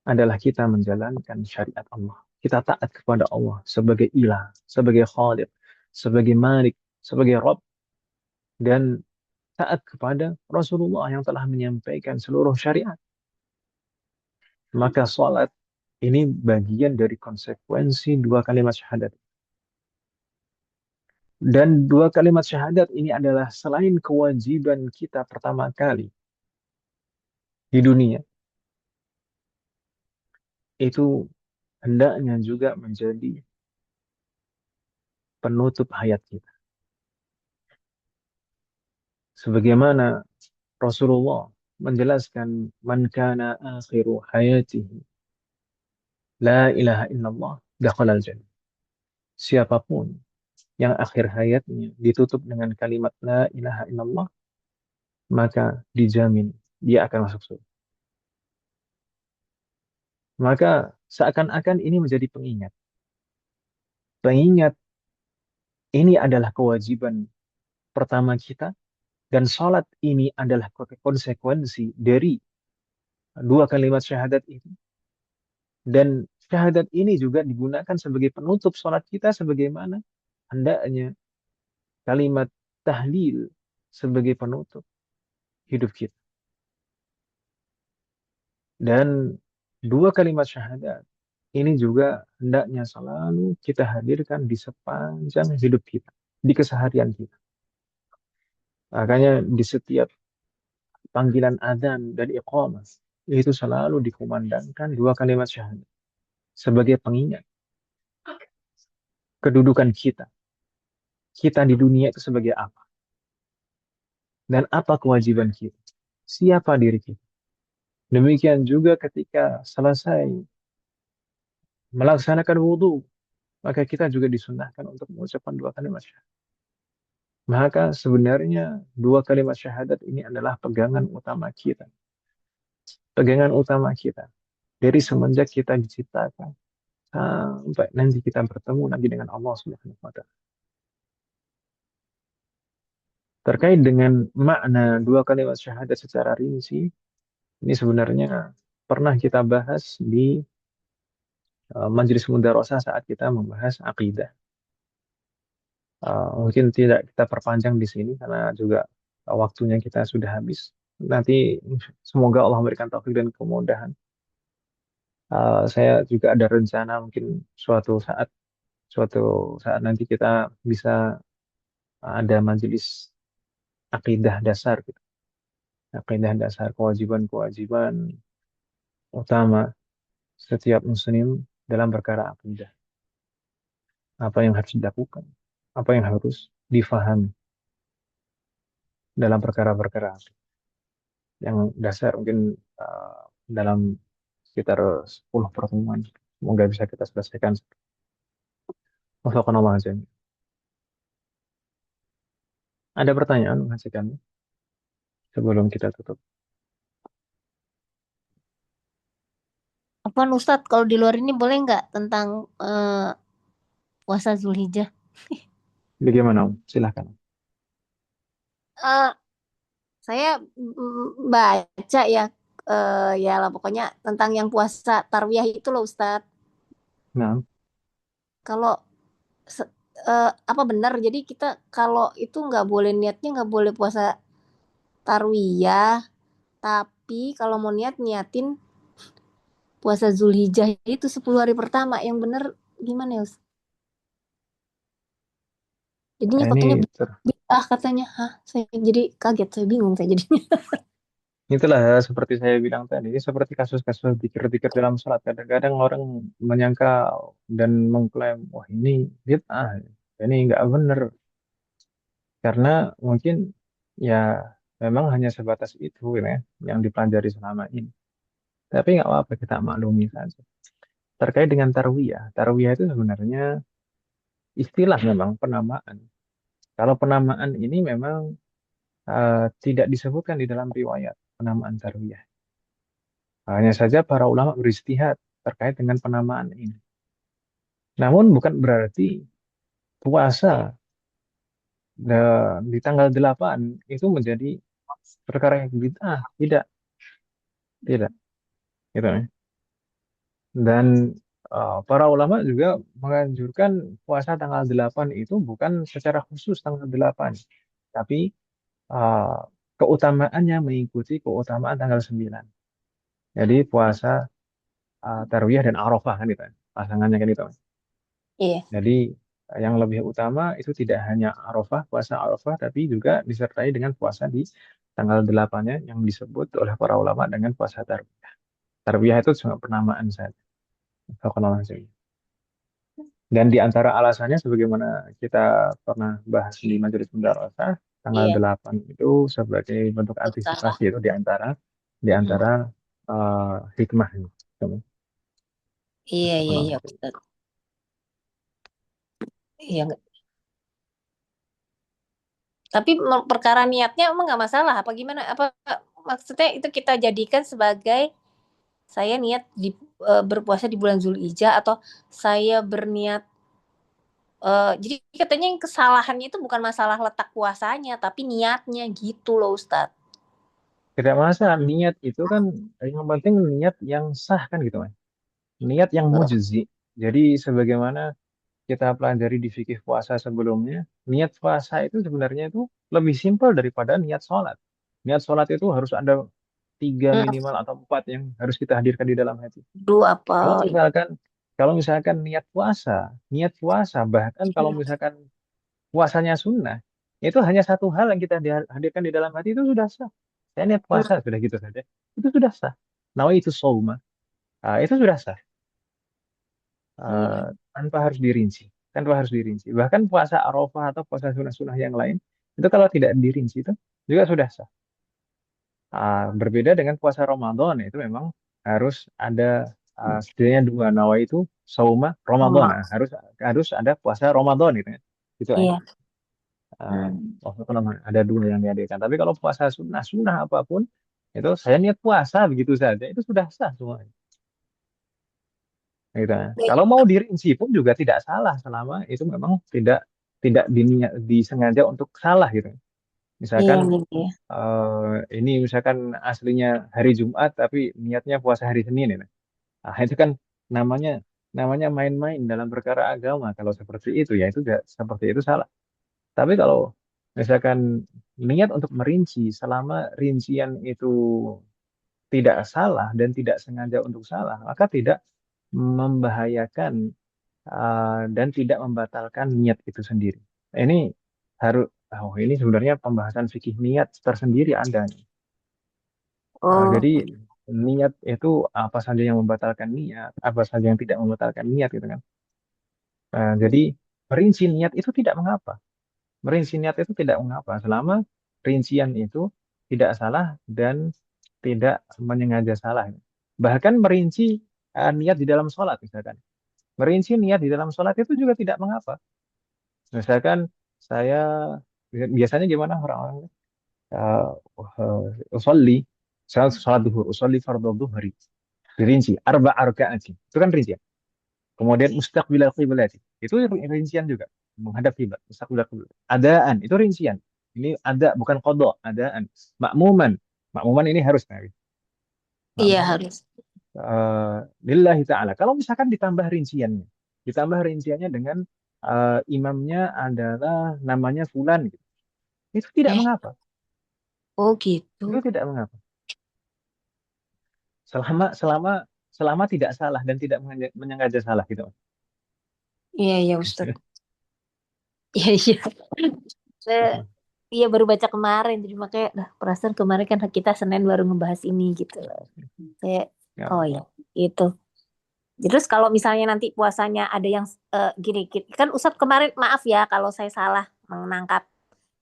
Speaker 1: adalah kita menjalankan syariat Allah. Kita taat kepada Allah sebagai ilah, sebagai khaliq, sebagai malik, sebagai Rabb, dan taat kepada Rasulullah yang telah menyampaikan seluruh syariat. Maka salat ini bagian dari konsekuensi dua kalimat syahadat. Dan dua kalimat syahadat ini adalah selain kewajiban kita pertama kali di dunia, itu hendaknya juga menjadi penutup hayat kita. Sebagaimana Rasulullah menjelaskan, man kana akhiru hayatihi la ilaha illallah dakhalal jannah. Siapapun yang akhir hayatnya ditutup dengan kalimat la ilaha illallah, maka dijamin dia akan masuk surga. Maka seakan-akan ini menjadi pengingat. Pengingat ini adalah kewajiban pertama kita, dan sholat ini adalah konsekuensi dari dua kalimat syahadat itu. Dan syahadat ini juga digunakan sebagai penutup sholat kita, sebagaimana hendaknya kalimat tahlil sebagai penutup hidup kita. Dan dua kalimat syahadat ini juga hendaknya selalu kita hadirkan di sepanjang hidup kita, di keseharian kita. Makanya di setiap panggilan adzan dan iqamah itu selalu dikumandangkan dua kalimat syahadat sebagai pengingat kedudukan kita. Kita di dunia itu sebagai apa? Dan apa kewajiban kita? Siapa diri kita? Demikian juga ketika selesai melaksanakan wudhu, maka kita juga disunahkan untuk mengucapkan dua kalimat syahadat. Maka sebenarnya dua kalimat syahadat ini adalah pegangan utama kita. Pegangan utama kita. Dari semenjak kita diciptakan sampai nanti kita bertemu lagi dengan Allah Subhanahu wa Ta'ala. Terkait dengan makna dua kalimat syahadat secara rinci, ini sebenarnya pernah kita bahas di Majelis Mudarosah saat kita membahas akidah. Mungkin tidak kita perpanjang di sini karena juga waktunya kita sudah habis. Nanti semoga Allah memberikan taufik dan kemudahan. Saya juga ada rencana mungkin suatu saat nanti kita bisa ada majelis akidah dasar gitu. Akidah dasar, kewajiban-kewajiban utama setiap muslim dalam perkara akidah. Apa yang harus dilakukan, apa yang harus difahami dalam perkara-perkara yang dasar mungkin dalam sekitar 10 pertemuan. Semoga bisa kita selesaikan. Wafaqqanallahu azim. Ada pertanyaan masih kami sebelum kita tutup?
Speaker 3: Apaan Ustadz, kalau di luar ini boleh nggak tentang puasa Zulhijjah?
Speaker 1: Bagaimana? Om? Silakan.
Speaker 3: eh, saya baca ya, ya lah pokoknya tentang yang puasa tarwiyah itu loh Ustadz.
Speaker 1: Nah,
Speaker 3: Kalau se- apa benar? Jadi kita kalau itu nggak boleh niatnya nggak boleh puasa tarwiyah, tapi kalau mau niatin puasa Zulhijjah itu 10 hari pertama. Yang benar gimana ya Ustadz? Jadinya
Speaker 1: ini
Speaker 3: katanya bid'ah katanya. Hah, saya jadi kaget, saya bingung saya jadinya.
Speaker 1: itulah seperti saya bilang tadi, ini seperti kasus-kasus dikir-dikir dalam sholat. Kadang-kadang orang menyangka dan mengklaim, wah ini bid'ah, ini nggak benar. Karena mungkin ya memang hanya sebatas itu ya, yang dipelajari selama ini. Tapi nggak apa-apa, kita maklumi saja. Terkait dengan tarwiyah, tarwiyah itu sebenarnya istilah memang penamaan. Kalau penamaan ini memang tidak disebutkan di dalam riwayat penamaan tarwiyah. Hanya saja para ulama beristihad terkait dengan penamaan ini. Namun bukan berarti puasa di tanggal 8 itu menjadi perkara yang bid'ah. Tidak, tidak. Gitu ya. Dan para ulama juga menganjurkan puasa tanggal 8 itu bukan secara khusus tanggal 8, tapi uh, keutamaannya mengikuti keutamaan tanggal 9. Jadi puasa Tarwiyah dan Arafah kan itu, pasangannya kan itu.
Speaker 3: Iya.
Speaker 1: Jadi yang lebih utama itu tidak hanya Arafah, puasa Arafah, tapi juga disertai dengan puasa di tanggal 8-nya yang disebut oleh para ulama dengan puasa Tarwiyah. Tarwiyah itu cuma penamaan saja. Kalau Dan di antara alasannya sebagaimana kita pernah bahas di Majelis Mudarasah, tanggal
Speaker 3: Iya,
Speaker 1: 8 itu sebagai bentuk
Speaker 3: berkah.
Speaker 1: antisipasi itu di
Speaker 3: Hmm.
Speaker 1: antara hikmah ini.
Speaker 3: Iya, iya, iya, Ustadz. Iya, tapi perkara niatnya emang nggak masalah apa gimana? Apa maksudnya itu kita jadikan sebagai saya niat berpuasa di bulan Zulhijjah atau saya berniat jadi katanya yang kesalahannya itu bukan masalah letak puasanya tapi niatnya gitu loh Ustadz.
Speaker 1: Tidak masalah, niat itu kan yang penting niat yang sah kan gitu kan. Niat yang
Speaker 3: Heeh.
Speaker 1: mujzi. Jadi sebagaimana kita pelajari di fikih puasa sebelumnya, niat puasa itu sebenarnya itu lebih simpel daripada niat sholat. Niat sholat itu harus ada tiga minimal atau empat yang harus kita hadirkan di dalam hati.
Speaker 3: Dua apa?
Speaker 1: Kalau misalkan kalau misalkan niat puasa bahkan kalau misalkan puasanya sunnah, itu hanya satu hal yang kita hadirkan di dalam hati itu sudah sah. Saya niat puasa sudah gitu saja. Itu sudah sah. Nawa itu sauma. Itu sudah sah.
Speaker 3: Iya.
Speaker 1: Tanpa harus dirinci. Tanpa harus dirinci. Bahkan puasa Arafah atau puasa sunnah-sunnah yang lain, itu kalau tidak dirinci itu juga sudah sah. Berbeda dengan puasa Ramadan, itu memang harus ada setidaknya dua nawa itu sauma Ramadan.
Speaker 3: Sama.
Speaker 1: Harus harus ada puasa Ramadan gitu ya. Gitu ya.
Speaker 3: Iya.
Speaker 1: Uh,
Speaker 3: Hmm.
Speaker 1: Waktu itu ada dua yang dihadirkan. Tapi kalau puasa sunnah apapun, itu saya niat puasa begitu saja, itu sudah sah semua. Gitu. Kalau mau dirinci pun juga tidak salah selama itu memang tidak disengaja untuk salah gitu.
Speaker 3: Iya,
Speaker 1: Misalkan
Speaker 3: iya, iya.
Speaker 1: ini misalkan aslinya hari Jumat tapi niatnya puasa hari Senin ya. Nah, itu kan namanya namanya main-main dalam perkara agama. Kalau seperti itu ya itu seperti itu salah. Tapi kalau misalkan niat untuk merinci selama rincian itu tidak salah dan tidak sengaja untuk salah, maka tidak membahayakan dan tidak membatalkan niat itu sendiri. Ini harus ini sebenarnya pembahasan fikih niat tersendiri ada.
Speaker 3: Oh,
Speaker 1: Jadi niat itu apa saja yang membatalkan niat, apa saja yang tidak membatalkan niat gitu kan. Jadi merinci niat itu tidak mengapa. Merinci niat itu tidak mengapa selama rincian itu tidak salah dan tidak menyengaja salah. Bahkan merinci niat di dalam sholat misalkan. Merinci niat di dalam sholat itu juga tidak mengapa. Misalkan saya biasanya gimana orang-orang usolli salat duhur, usolli fardhu duhri. Dirinci, arba arka'atin. Itu kan rincian. Kemudian mustaqbilal qiblati. Itu rincian juga. Menghadap kiblat, mustaqbilal qiblat. Adaan, itu rincian. Ini ada, bukan qadha, adaan. Makmuman. Makmuman ini harus Nabi.
Speaker 3: Iya
Speaker 1: Makmuman
Speaker 3: harus.
Speaker 1: lillahi ta'ala. Kalau misalkan ditambah rinciannya. Ditambah rinciannya dengan imamnya adalah namanya fulan gitu. Itu tidak
Speaker 3: Eh,
Speaker 1: mengapa.
Speaker 3: oh gitu.
Speaker 1: Itu tidak mengapa. Selama selama selama tidak salah dan tidak menyengaja salah gitu.
Speaker 3: Iya iya Ustadz. Iya iya. Saya iya baru baca kemarin jadi makanya perasaan kemarin kan kita Senin baru ngebahas ini gitu loh. Saya
Speaker 1: Ya.
Speaker 3: oh ya itu. Terus kalau misalnya nanti puasanya ada yang gini, kan Ustadz kemarin maaf ya kalau saya salah menangkap.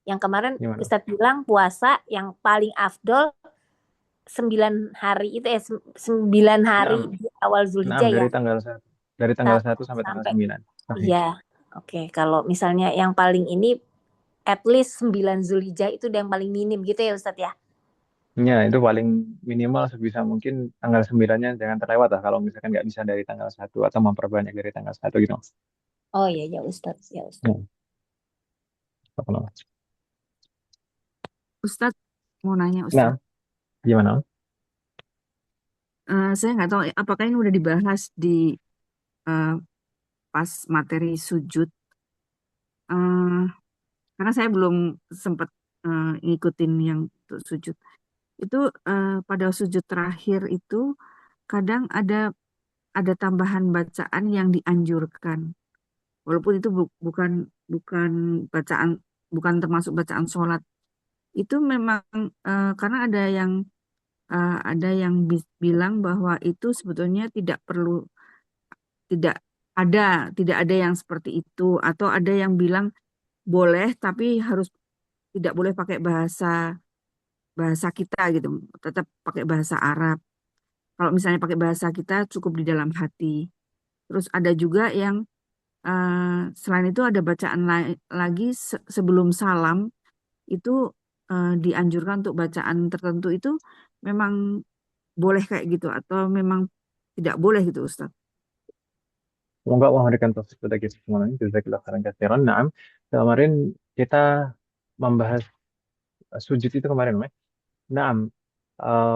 Speaker 3: Yang kemarin
Speaker 1: Gimana?
Speaker 3: Ustadz bilang puasa yang paling afdol 9 hari itu 9 hari
Speaker 1: Naam,
Speaker 3: di awal
Speaker 1: naam
Speaker 3: Zulhijjah ya.
Speaker 1: dari tanggal 1. Dari tanggal
Speaker 3: Satu
Speaker 1: 1 sampai tanggal
Speaker 3: sampai
Speaker 1: 9. Oke.
Speaker 3: iya. Oke, kalau misalnya yang paling ini at least 9 Zulhijjah itu udah yang paling minim gitu ya Ustadz ya.
Speaker 1: Ya, itu paling minimal sebisa mungkin tanggal 9-nya jangan terlewat lah kalau misalkan nggak bisa dari tanggal 1 atau memperbanyak dari tanggal 1 gitu.
Speaker 3: Oh iya ya Ustadz, ya
Speaker 1: Ya,
Speaker 3: Ustadz.
Speaker 1: apa.
Speaker 2: Ustadz mau nanya
Speaker 1: Nah,
Speaker 2: Ustadz.
Speaker 1: gimana?
Speaker 2: Saya nggak tahu apakah ini udah dibahas di eh, pas materi sujud. Eh, karena saya belum sempat ngikutin yang untuk sujud. Itu pada sujud terakhir itu kadang ada tambahan bacaan yang dianjurkan. Walaupun itu bukan bukan bacaan bukan termasuk bacaan sholat. Itu memang karena bilang bahwa itu sebetulnya tidak tidak ada yang seperti itu atau ada yang bilang boleh tapi harus tidak boleh pakai bahasa bahasa kita gitu, tetap pakai bahasa Arab. Kalau misalnya pakai bahasa kita cukup di dalam hati. Terus ada juga yang selain itu ada bacaan lagi sebelum salam itu dianjurkan untuk bacaan tertentu itu memang boleh kayak gitu atau memang tidak boleh gitu Ustaz.
Speaker 1: Semoga Allah memberikan taufik kepada kita semuanya. Jazakallahu khairan katsiran. Naam. Kemarin kita membahas sujud itu kemarin, Mas. Naam.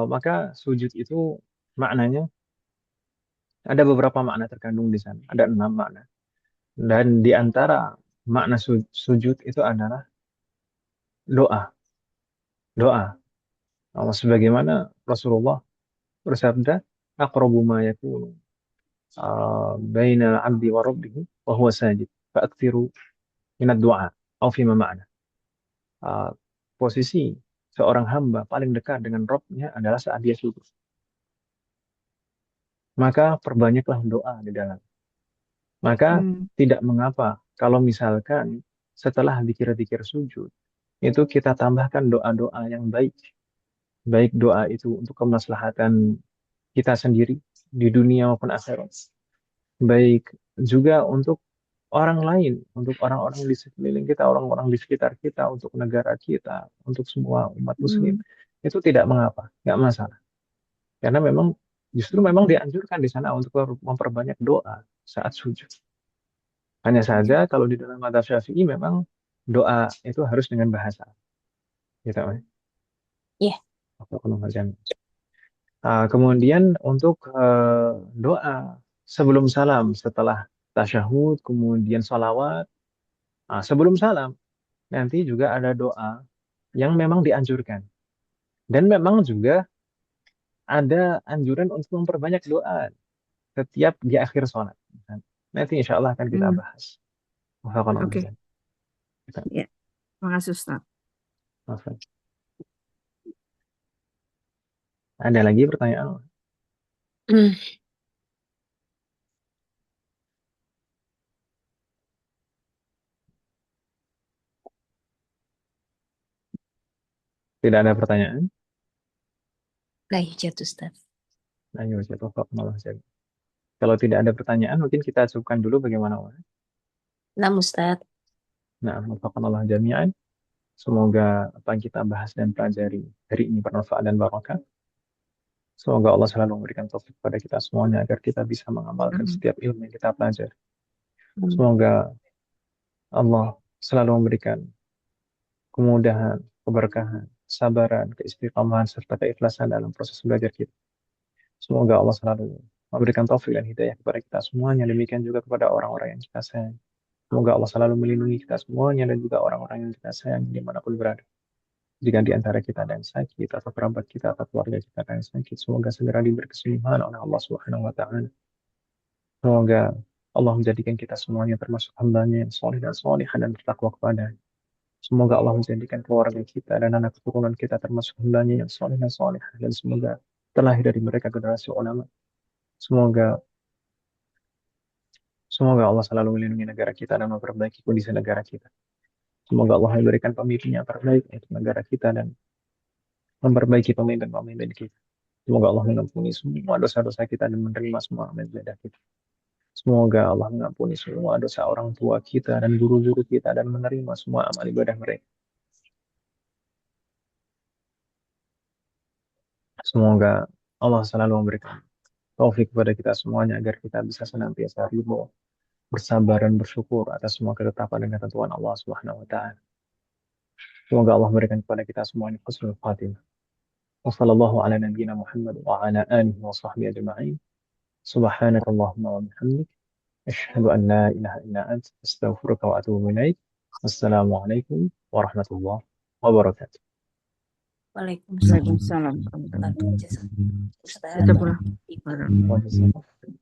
Speaker 1: Maka sujud itu maknanya ada beberapa makna terkandung di sana. Ada 6 makna. Dan di antara makna sujud itu adalah doa. Doa. Sebagaimana Rasulullah bersabda, "Aqrabu ma yakunu baina 'abdi wa rabbih wa huwa sajid. Fa'aktsiru minad du'a." Atau fima ma'na. Uh, Posisi seorang hamba paling dekat dengan Rabb-nya adalah saat dia sujud. Maka perbanyaklah doa di dalam. Maka
Speaker 2: Hmm.
Speaker 1: tidak mengapa kalau misalkan setelah dikir-dikir sujud, itu kita tambahkan doa-doa yang baik. Baik doa itu untuk kemaslahatan kita sendiri di dunia maupun akhirat. Baik juga untuk orang lain, untuk orang-orang di sekeliling kita, orang-orang di sekitar kita, untuk negara kita, untuk semua umat muslim,
Speaker 2: Hmm.
Speaker 1: itu tidak mengapa, nggak masalah. Karena memang justru memang dianjurkan di sana untuk memperbanyak doa saat sujud. Hanya saja kalau di dalam madzhab Syafi'i memang doa itu harus dengan bahasa. Gitu, kan?
Speaker 3: Iya.
Speaker 1: Kemudian untuk doa sebelum salam, setelah tasyahud, kemudian salawat, sebelum salam, nanti juga ada doa yang memang dianjurkan. Dan memang juga ada anjuran untuk memperbanyak doa setiap di akhir sholat. Nanti insya Allah akan kita
Speaker 2: Hmm.
Speaker 1: bahas. Wafaqqana Allah.
Speaker 2: Oke. Ya, makasih Ustaz.
Speaker 1: Ada lagi pertanyaan?
Speaker 3: Hmm.
Speaker 1: Tidak ada pertanyaan?
Speaker 3: Nah, jatuh Ustaz.
Speaker 1: Ayo, wafaqqana Allah. Kalau tidak ada pertanyaan, mungkin kita cukupkan dulu bagaimana.
Speaker 3: Nah, Ustaz.
Speaker 1: Nah, wafaqqana Allah jami'an. Semoga apa yang kita bahas dan pelajari hari ini bermanfaat dan barokah. Semoga Allah selalu memberikan taufik kepada kita semuanya agar kita bisa mengamalkan
Speaker 2: Hmm.
Speaker 1: setiap ilmu yang kita pelajari.
Speaker 2: Hmm.
Speaker 1: Semoga Allah selalu memberikan kemudahan, keberkahan, kesabaran, keistiqomahan, serta keikhlasan dalam proses belajar kita. Semoga Allah selalu memberikan taufik dan hidayah kepada kita semuanya. Demikian juga kepada orang-orang yang kita sayang. Semoga Allah selalu melindungi kita semuanya dan juga orang-orang yang kita sayang dimanapun berada. Jika di antara kita ada yang sakit, atau kerabat kita, atau keluarga kita ada yang sakit, semoga segera diberi kesembuhan oleh Allah Subhanahu wa Ta'ala. Semoga Allah menjadikan kita semuanya termasuk hambanya yang soleh dan solehah dan bertakwa kepada. Semoga Allah menjadikan keluarga kita dan anak keturunan kita termasuk hambanya yang soleh dan solehah. Dan semoga terlahir dari mereka generasi ulama. Semoga Semoga Allah selalu melindungi negara kita dan memperbaiki kondisi negara kita. Semoga Allah memberikan pemimpin yang terbaik untuk negara kita dan memperbaiki pemimpin-pemimpin kita. Semoga Allah mengampuni semua dosa-dosa kita dan menerima semua amal ibadah kita. Semoga Allah mengampuni semua dosa orang tua kita dan guru-guru kita dan menerima semua amal ibadah mereka. Semoga Allah selalu memberikan taufik kepada kita semuanya agar kita bisa senantiasa ridho, bersabar dan bersyukur atas semua ketetapan dan ketentuan Allah Subhanahu wa Ta'ala. Semoga Allah memberikan kepada kita semuanya husnul khatimah. Wassallallahu ala nabiyyina Muhammad wa ala alihi wa sahbihi ajma'in. Subhanakallahumma wa bihamdik. Asyhadu an la ilaha illa anta astaghfiruka wa atubu ilaik. Wassalamualaikum warahmatullahi wabarakatuh.
Speaker 3: Waalaikumsalam.
Speaker 2: Waalaikumsalam.
Speaker 3: Wabarakatuh. Jazakallah.
Speaker 2: Jazakallah.
Speaker 1: Waalaikumsalam.